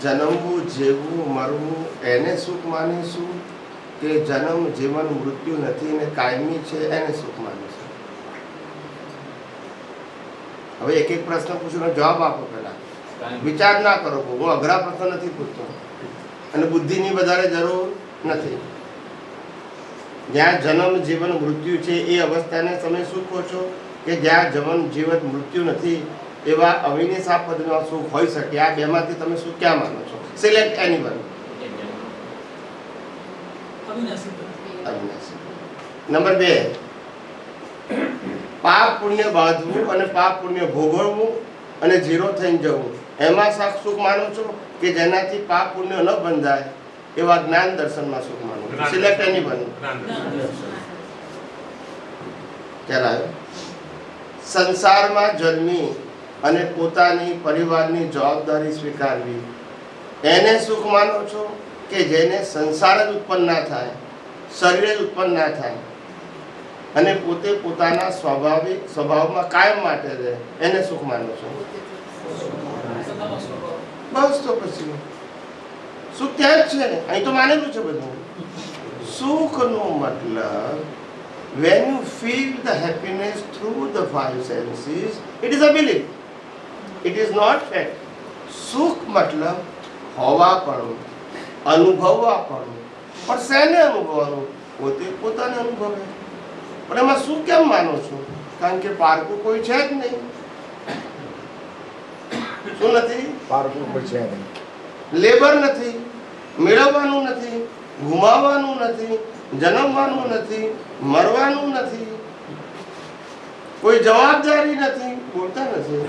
જન્મવું, જીવવું, મરવું એને સુખ માનીશું કે જન્મ, જીવન, મૃત્યુ નથી ને કાયમી છે એને સુખ માનીશું? હવે એક એક પ્રશ્ન પૂછીને જવાબ આપો. પહેલા વિચાર ના કરો. હું અઘરા પ્રશ્ન નથી પૂછતો અને બુદ્ધિની વધારે જરૂર નથી. જ્યાં જન્મ, જીવન, મૃત્યુ છે એ અવસ્થાને તમે શું કહો છો? કે જ્યાં જન્મ, જીવન, મૃત્યુ નથી એવા અવિનાશી પદમાં સુખ હોઈ શકે. આ બેમાંથી તમે શું ક્યાં માનો છો? Select anyone. અવિનાશી. નંબર 2, પાપ પુણ્ય બાંધવું અને પાપ પુણ્ય ભોગવવું અને ઝીરો થઈને જવું, એમાં સુખ માનો છો? કે જેનાથી પાપ પુણ્ય ન બંધાય એવા જ્ઞાન દર્શનમાં સુખ માનો છો? Select anyone. ચાલો, સંસારમાં જન્મી અને પોતાની પરિવારની જવાબદારી સ્વીકારવી એને સુખ માનો છો? કે જેને સંસાર જ ઉત્પન્ન ના થાય, શરીર જ ઉત્પન્ન ના થાય અને પોતે પોતાના સ્વભાવમાં કાયમ માટે રહે એને સુખ માનો છો? બસ તો પછી સુખ ત્યાં જ છે. અહીં તો માનેલું છે બધું. સુખનો મતલબ when you feel the happiness through the 5 senses, it is a belief, it is not fact. સુખ મતલબ હોવાપણું, અનુભવવાપણું. પણ શેને અનુભવવાનું? પોતે પોતાને અનુભવે. પણ એમાં શું કેમ માનો છો? કારણ કે પારકું કોઈ છે જ નહીં. શું નથી? પારકું કોઈ છે નહીં. લેબર નથી, મેળવવાનું નથી, ગુમાવવાનું નથી, જન્મવાનું નથી, મરવાનું નથી, કોઈ જવાબદારી નથી, બોલતા નથી,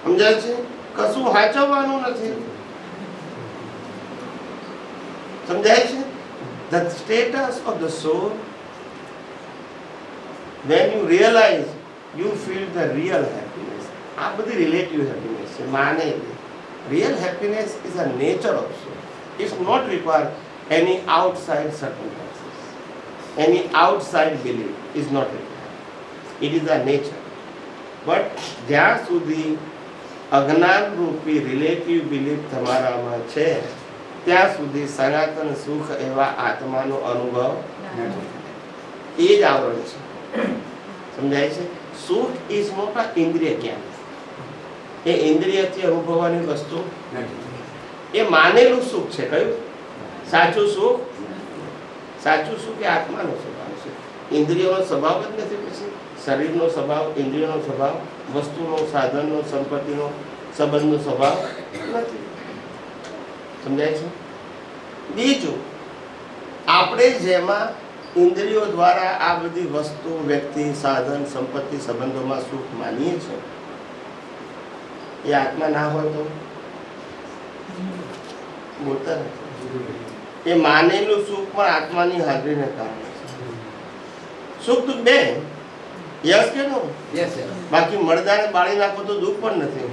સમજાય છે? કશું હાચવવાનું નથી, સમજાય છે? The status of the soul, when you realize, you feel the real happiness. આ બધી રિલેટિવ હેપીનેસ છે, માને. Real happiness is a nature of soul. It's not required any outside circumstances, any outside belief is not required. It is a nature. But જ્યાં સુધી અજ્ઞાન રૂપી relative belief તમારામાં છે ત્યાં સુધી સનાતન સુખ એવા આત્માનો અનુભવ એ જ આવરણ છે. સમજાય છે? સુખ ઇઝ નોટ અ ઇન્દ્રિય જ્ઞાન. એ ઇન્દ્રિયથી અનુભવવાની વસ્તુ નથી. એ માનેલું સુખ છે. કયું સાચું સુખ? સાચું સુખ એ આત્માનો સ્વભાવ છે. ઇન્દ્રિયોનો સ્વભાવ જ નથી. પછી શરીરનો સ્વભાવ, ઇન્દ્રિયોનો સ્વભાવ, વસ્તુનો, સાધનનો, સંપત્તિનો, સંબંધનો સ્વભાવ નથી. સમજાય છે? બીજું, આપણે જેમાં ઇન્દ્રિયો દ્વારા આ બધી વસ્તુ, વ્યક્તિ, સાધન, સંપત્તિ, સંબંધોમાં સુખ માનીએ છીએ, એ આત્મા ના હોય તો બોલતા નથી. એ માનેલું સુખ પણ આત્માની હાજરીને કારણે છે. સુખ દુઃખ બે, યસ કે નો? બાકી મરદાને બાળી નાખો તો દુઃખ પણ નથી,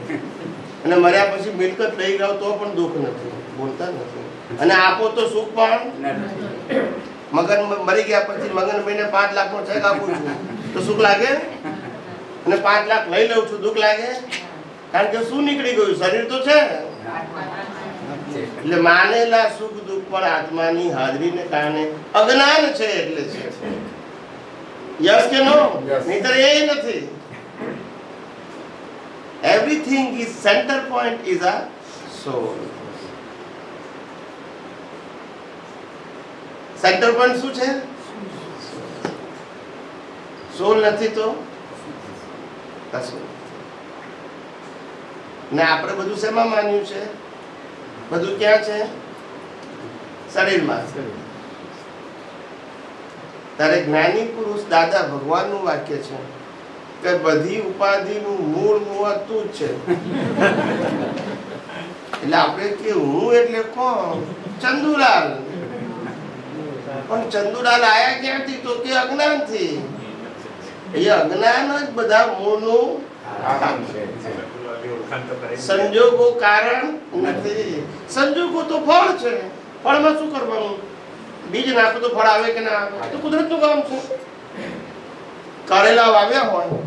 અને મર્યા પછી મિલકત લઈ ગયો તો પણ દુઃખ નથી. બોલતા નથી. અને આપો તો સુખ પણ નથી. મગન મરી ગયા પછી મગન ભાઈને 5 લાખનો ચેક આપું છું તો સુખ લાગે? અને 5 લાખ લઈ લઉં છું, દુઃખ લાગે? કારણ કે શું નીકળી ગયું? શરીર તો છે. એટલે માનેલા સુખ દુઃખ પણ આત્માની હાજરીને કારણે અજ્ઞાન છે એટલે છે. યસ કે નો? નહીતર એ નથી. Everything is center point is a soul. Centre point શું છે? સોલ નથી તો કશું. ને આપણે બધું શેમાં માન્યું છે? બધું ક્યાં છે? શરીરમાં. ત્યારે જ્ઞાની પુરુષ દાદા ભગવાનનું વાક્ય છે કે બધી ઉપાધિનું મૂળ મુહૂર્ત તું જ છે. એટલે આપણે કે હું એટલે કોણ? ચંદુલાલ. પણ ચંદુલાલ આયા ક્યાંથી? તો કે અજ્ઞાનથી. એ અજ્ઞાન જ બધા મૂળનું સંજોગો કારણ નથી. સંજોગો તો ફળ છે. ફળમાં શું કરવાનું? બીજ નાખો તો ફળ આવે કે ના આવે? તો કુદરતનું કામ છે. કારેલા વાવ્યા હોય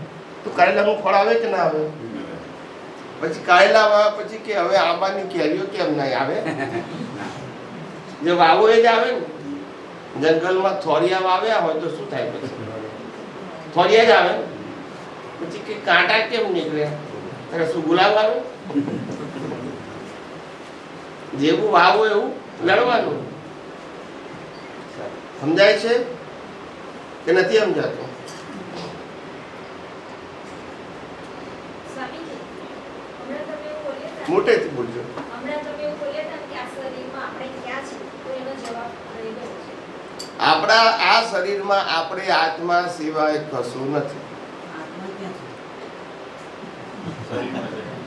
તો કારેલાનું ફળ આવે કે ના આવે? પછી કાયલા વાવ્યા પછી કે હવે આંબાની કેરીઓ કેમ નહીં આવે? જે વાવો એ જ આવે ને. જંગલમાં થોરિયા વાવ્યા હોય તો શું થાય? પછી થોરિયા જ આવે. પછી કે કાંટા કેમ નીકળે? ત્યારે શું ગુલાબ આવે? જેવું વાવો એવું લડવાનું. સમજાય છે કે નથી સમજાતું? સ્વામીજી, હમણાં તમે એવું બોલ્યા હતા, મોટેથી બોલજો. હમણાં તમે એવું બોલ્યા હતા કે આ શરીરમાં આપણે ક્યાં છે, તો એનો જવાબ રહી ગયો છે. આપણા આ શરીરમાં આપણે આત્મા સિવાય કશું નથી.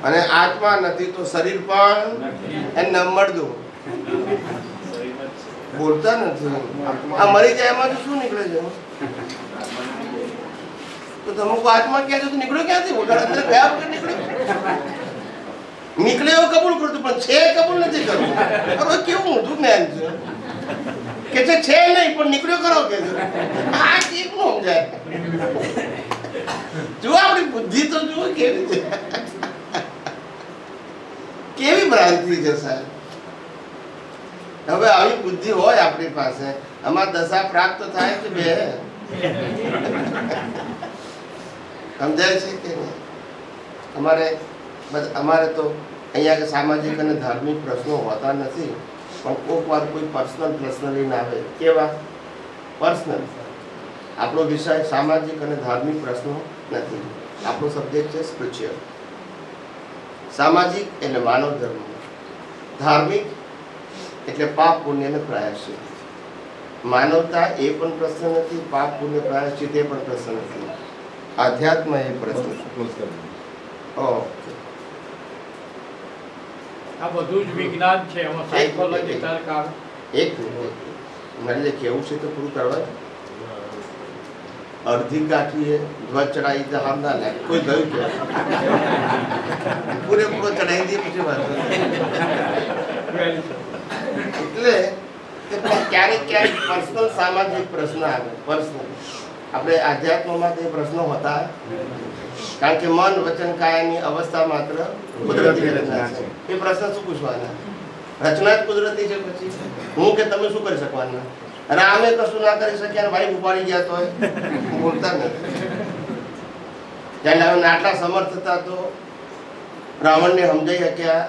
અને આત્મા નથી તો શરીર પણ એને નંબર દો. બોલતા નથી. આ મરી જાય એમાંથી શું નીકળે છે? તો તમે આત્મા ક્યાં છે તો નીકળ્યો ક્યાંથી? બોલતા અંદર ગયા વગર નીકળ્યો. નીકળે એવું કબૂલ કરતું પણ છે કબૂલ નથી કરવું. હવે કેવું ઊંધું જ્ઞાન છે કે છે નહીં પણ નીકળ્યો કરો કે આ કેવું સમજાય? જો આપણી બુદ્ધિ તો જુઓ કેવી છે, કેવી ભ્રાંતિ છે સાહેબ. હવે આવી બુદ્ધિ હોય આપણી પાસે, આમાં દશા પ્રાપ્ત થાય કે બે? સમજાય છે કે નહીં? અમારે તો અહીંયા સામાજિક અને ધાર્મિક પ્રશ્નો હોતા નથી, પણ કોઈક વાર કોઈ પર્સનલ પ્રશ્ન લઈને આવે. કેવા પર્સનલ? આપણો વિષય સામાજિક અને ધાર્મિક પ્રશ્નો નથી. આપણો સબ્જેક્ટ છે સ્પિરિચ્યુઅલ. સામાજિક એટલે માનવ ધર્મ, ધાર્મિક એટલે પાપ પુણ્ય અને પ્રાયશ્ચિત. માનવતા એ પણ પ્રશ્ન નથી, પાપ પુણ્ય પ્રાયશ્ચિત એ પણ પ્રશ્ન નથી. આધ્યાત્મ એ પ્રશ્ન છે. ઓકે, આ બધું જ વિજ્ઞાન છે, એમાં સાયકોલોજીકલ કારણ. એક મારે કેવું છે તો પૂરું કરવા. અડધી કાઠીએ ધ્વજ ચડાવી તો હામ ના લાગે. કોઈ ગયું કે પૂરેપૂરો ચડાવી દે પછી વાત. એટલે ક્યારેક ક્યારેક પર્સનલ સામાજિક પ્રશ્ન આવે. પર્સનલ આપણે આધ્યાત્મમાં તે પ્રશ્નો હતા, કારણ કે મન વચન કાયાની અવસ્થા માત્ર કુદરતી રચના છે. એ પ્રશ્ન શું પૂછવાના? રચના જ કુદરતી છે. પછી હું કે તમે શું કરી શકવાના? રામે કશું ના કરી શક્યા, ભાઈ ઉપાડી ગયા તો બોલતા નથી. ત્યારે આટલા સમર્થ હતા તો રાવણને સમજાઈ શક્યા.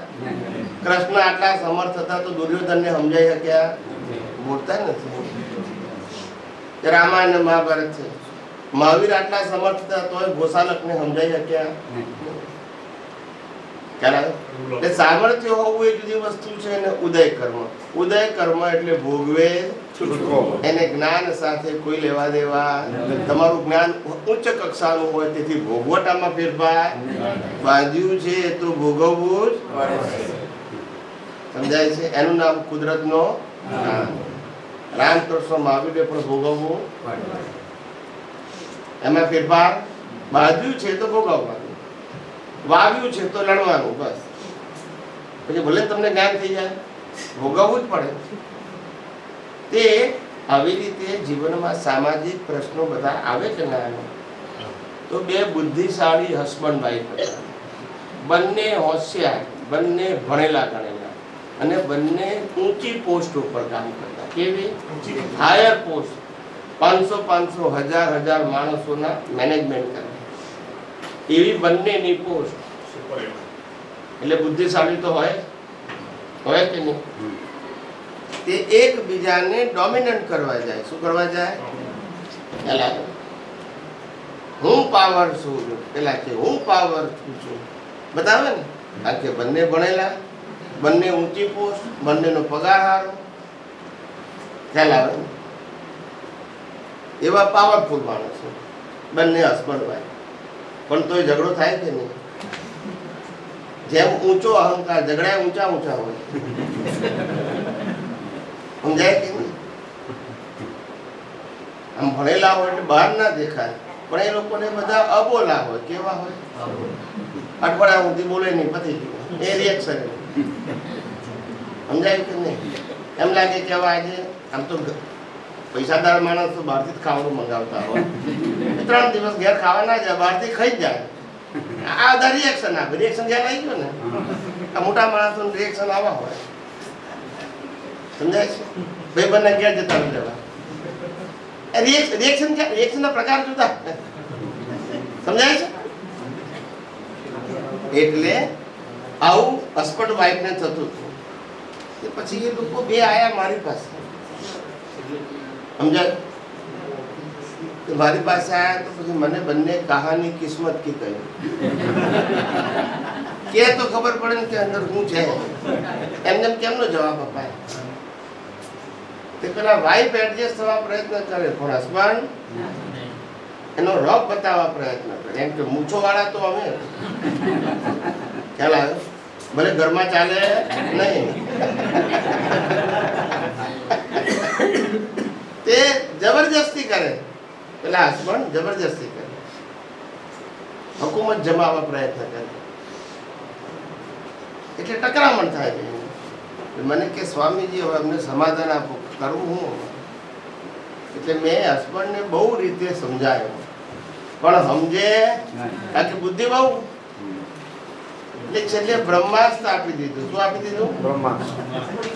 કૃષ્ણ આટલા સમર્થ હતા તો દુર્યોધનને સમજાઈ શક્યા, બોલતા નથી. રામાયણ મહાભારત છે. મહાવીર આટલા સમર્થ હતા તો ગોસાલકને સમજાઈ શક્યા. એટલે સામર્થ્ય હોવું એ જુદી વસ્તુ છે. અને ઉદય કર્મ, ઉદય કર્મ એટલે ભોગવે છૂટકો. એને જ્ઞાન સાથે કોઈ લેવા દેવા. તમારું જ્ઞાન ઉચ્ચ કક્ષાનું હોય તેથી ભોગવટામાં ફેરફાર. બાંધ્યું છે તો ભોગવવું જ સમજાય છે. એનું નામ કુદરતનો રામકૃષ્ણ મહાવીરે પણ ભોગવવું. એમાં ફેરફાર. બાંધ્યું છે તો ભોગવવાનું, વાવ્યું છે તો લડવાનું. બસ પછી ભલે તમને જ્ઞાન થઈ જાય, ભોગવવું જ પડે. તે આવી રીતે જીવનમાં સામાજિક પ્રશ્નો બધા આવે કે ના આવે? તો બે બુદ્ધિશાળી હસબન્ડ વાઈફ હતા, બંને હોશિયાર, બંને ભણેલા ગણેલા, અને બંને ઊંચી પોસ્ટ ઉપર કામ કરતા. કેવી? Higher post. 500 1000 માણસોના મેનેજમેન્ટ કરે એવી બંનેની પોસ્ટ. એટલે બુદ્ધિશાળી તો હોય કે નહીં? તે એકબીજાને ડોમિનન્ટ કરવા જાય. શું કરવા જાય? પેલા હું પાવર છું, પેલા કે હું પાવર છું બતાવે ને. કારણ કે બંને ભણેલા, બંને ઊંચી પોસ્ટ, બંનેનો પગાર સારો. ખ્યાલ આવે ને? એવા પાવરફુલ માણસો બંને હસબન્ડ વાઈફ. પણ તોય ઝઘડો થાય કે નહીં? જેમ ઊંચો અહંકાર, ઝઘડા ઊંચા ઊંચા હોય. સમજાય કે નહીં? આમ ભણેલા હોય એટલે બહાર ના દેખાય, પણ એ લોકોને બધા અબોલા હોય. કેવા હોય? અઠવાડિયા સુધી બોલે નહીં, પતી ગયું. એ રિએક્શન. સમજાય કે નહીં? એમ લાગે કે હવે આજે આમ તો પૈસાદાર માણસ તો બહારથી જ ખાવાનું મંગાવતા હોય. 3 દિવસ ઘેર ખાવા ના જાય, બહારથી ખાઈ જ જાય. આ બધા રિએક્શન આપે. રિએક્શન જ્યાં આવી ગયો ને, આ મોટા માણસોનું રિએક્શન આવા હોય. સમજાય છે? ભાઈ બંને ક્યાં જતા રહેવા. રિએક્શન ક્યાં? રિએક્શનના પ્રકાર જુદા. સમજાય છે? એટલે આવું હસબન્ડ વાઈફને થતું હતું. પછી એ લોકો બે આયા મારી પાસે. સમજાય? મારી પાસે આયા તો પછી મને બંને કહાની કિસ્મત કી કહી કે તો ખબર પડે ને કે અંદર શું છે. એમને કેમનો જવાબ અપાય? તે પેલા વાઈફ એડજસ્ટ થવા પ્રયત્ન કરે પણ હસબન્ડ એનો રોક બતાવવા પ્રયત્ન કરે. એમ કે મૂછો વાળા તો અમે ખ્યાલ આવ્યો, ભલે ઘરમાં ચાલે નહીં. તે જબરજસ્તી કરે. પેલા હસબન્ડ જબરજસ્તી કરે, હુકુમત જમાવવા પ્રયત્ન કરે. એટલે ટકરામણ થાય છે. મને કે સ્વામીજી હવે અમને સમાધાન આપો, કરવું હું? એટલે મેં હસબન્ડને બહુ રીતે સમજાયો પણ સમજે કારણ કે બુદ્ધિ બહુ. એટલે છેલ્લે બ્રહ્માસ્ત્ર આપી દીધું. શું આપી દીધું? બ્રહ્માસ્ત્ર.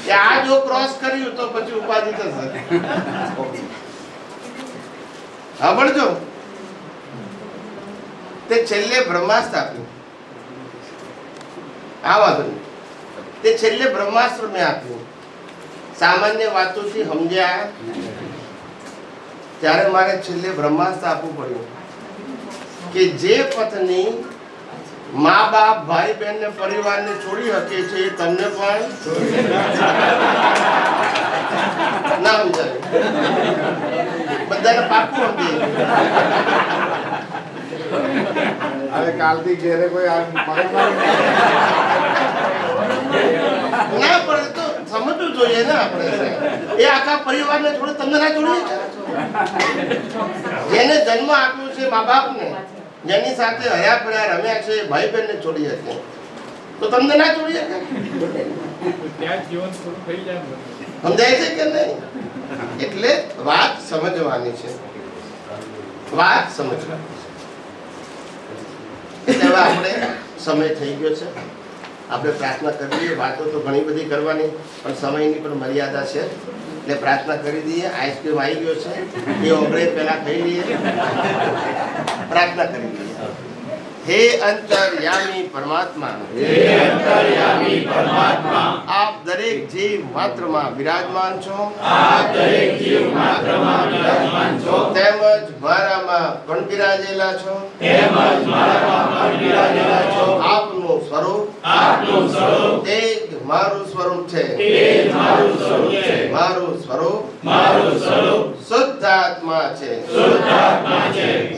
કે આ જો ક્રોસ કર્યું તો પછી ઉપાધિ થશે. સાંભળજો, તે છેલ્લે બ્રહ્માસ્ત્ર આપ્યું. આ વાતો નહીં. તે છેલ્લે બ્રહ્માસ્ત્ર મેં આપ્યું. સામાન્ય વાતોથી સમજ્યા ત્યારે મારે છેલ્લે બ્રહ્માસ્ત્ર આપવું પડ્યું કે જે પત્ની મા બાપ ભાઈ બહેન ને પરિવાર ને છોડી શકે છે એ તમને પણ ના સમજાય. બધાને પાકું સમજે. હવે કાલથી ઘેરે કોઈ ના પડે તો સમજવું જોઈએ ને આપણે. એ આખા પરિવારને છોડે તમને ના છોડીએ. જેને જન્મ આપ્યો છે મા બાપને, જેની સાથે હર્યા ફર્યા રમ્યા છે ભાઈ બહેન ને છોડી શકે તો તમને ના છોડી શકે. સમજાય છે કે નહીં? એટલે વાત સમજવાની છે. વાત સમજવાની. એટલે હવે આપણે સમય થઈ ગયો છે. આપણે પ્રાર્થના કરી દઈએ. વાતો તો ઘણી બધી કરવાની પણ સમયની પણ મર્યાદા છે. એટલે પ્રાર્થના કરી દઈએ. આઈસ્ક્રીમ આવી ગયો છે એ ઓગળે પહેલા ખાઈ લઈએ. પ્રાર્થના કરી દઈએ. હે અંતર્યામી પરમાત્મા, આપ દરેક જીવ માત્રમાં બિરાજમાન છો. તેમજ મારામાં પણ બિરાજેલા છો. આપનું સ્વરૂપ તે મારું સ્વરૂપ છે. મારું સ્વરૂપ શુદ્ધાત્મા છે.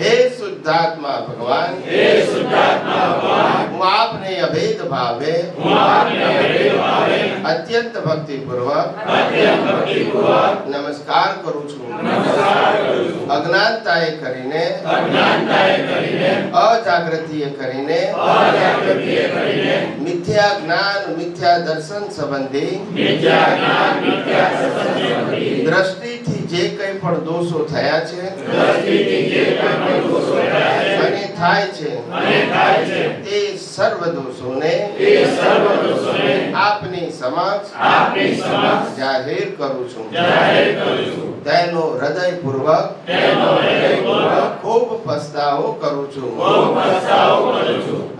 હે શુદ્ધાત્મા ભગવાન, હું આપને અભેદ ભાવે અત્યંત ભક્તિ પૂર્વક નમસ્કાર કરું છું. અજ્ઞાનતાએ કરીને, અજાગૃતિએ કરીને, મિથ્યા જ્ઞાન મિથ્યા દર્શન સંબંધી દ્રષ્ટિથી જે કંઈ પણ દોષો થયા છે અને થાય છે તે સર્વ દોષોને આપની સમક્ષ જાહેર કરું છું. તેનો હૃદયપૂર્વક ખૂબ પસ્તાવો કરું છું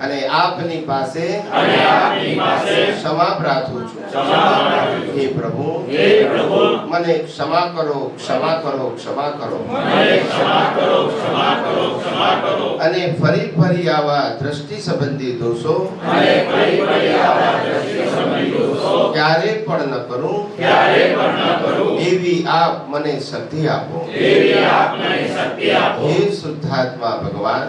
અને આપની પાસે ક્ષમા પ્રાર્થું છું. હે પ્રભુ, મને ક્ષમા કરો, ક્ષમા કરો, ક્ષમા કરો. અને ફરી ફરી આવા દ્રષ્ટિ સંબંધી દોષો ક્યારે પણ ન કરું એવી આપ મને શક્તિ આપો. હે શુદ્ધાત્મા ભગવાન,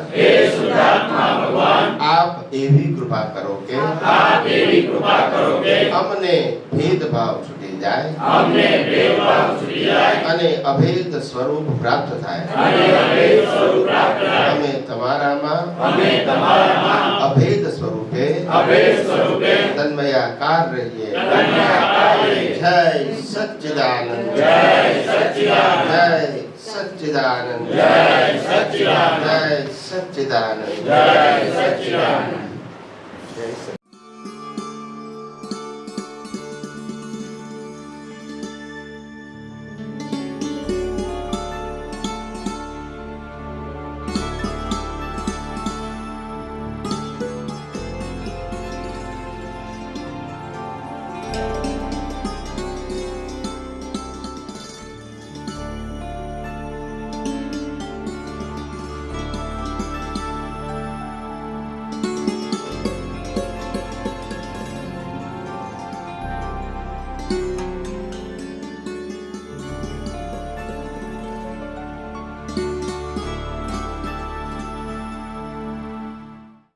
આપ એવી કૃપા કરો કે અમને ભેદભાવ છૂટી જાય અને અભેદ સ્વરૂપ પ્રાપ્ત થાય. અમે તમારામાં અભેદ સ્વરૂપે તન્મયાકાર રહીએ. જય સચ્ચિદાનંદ, જય સચ્ચિદાનંદ જય સચ્ચિદાનંદ જય સચ્ચિદાનંદ જય સચ્ચિદાનંદ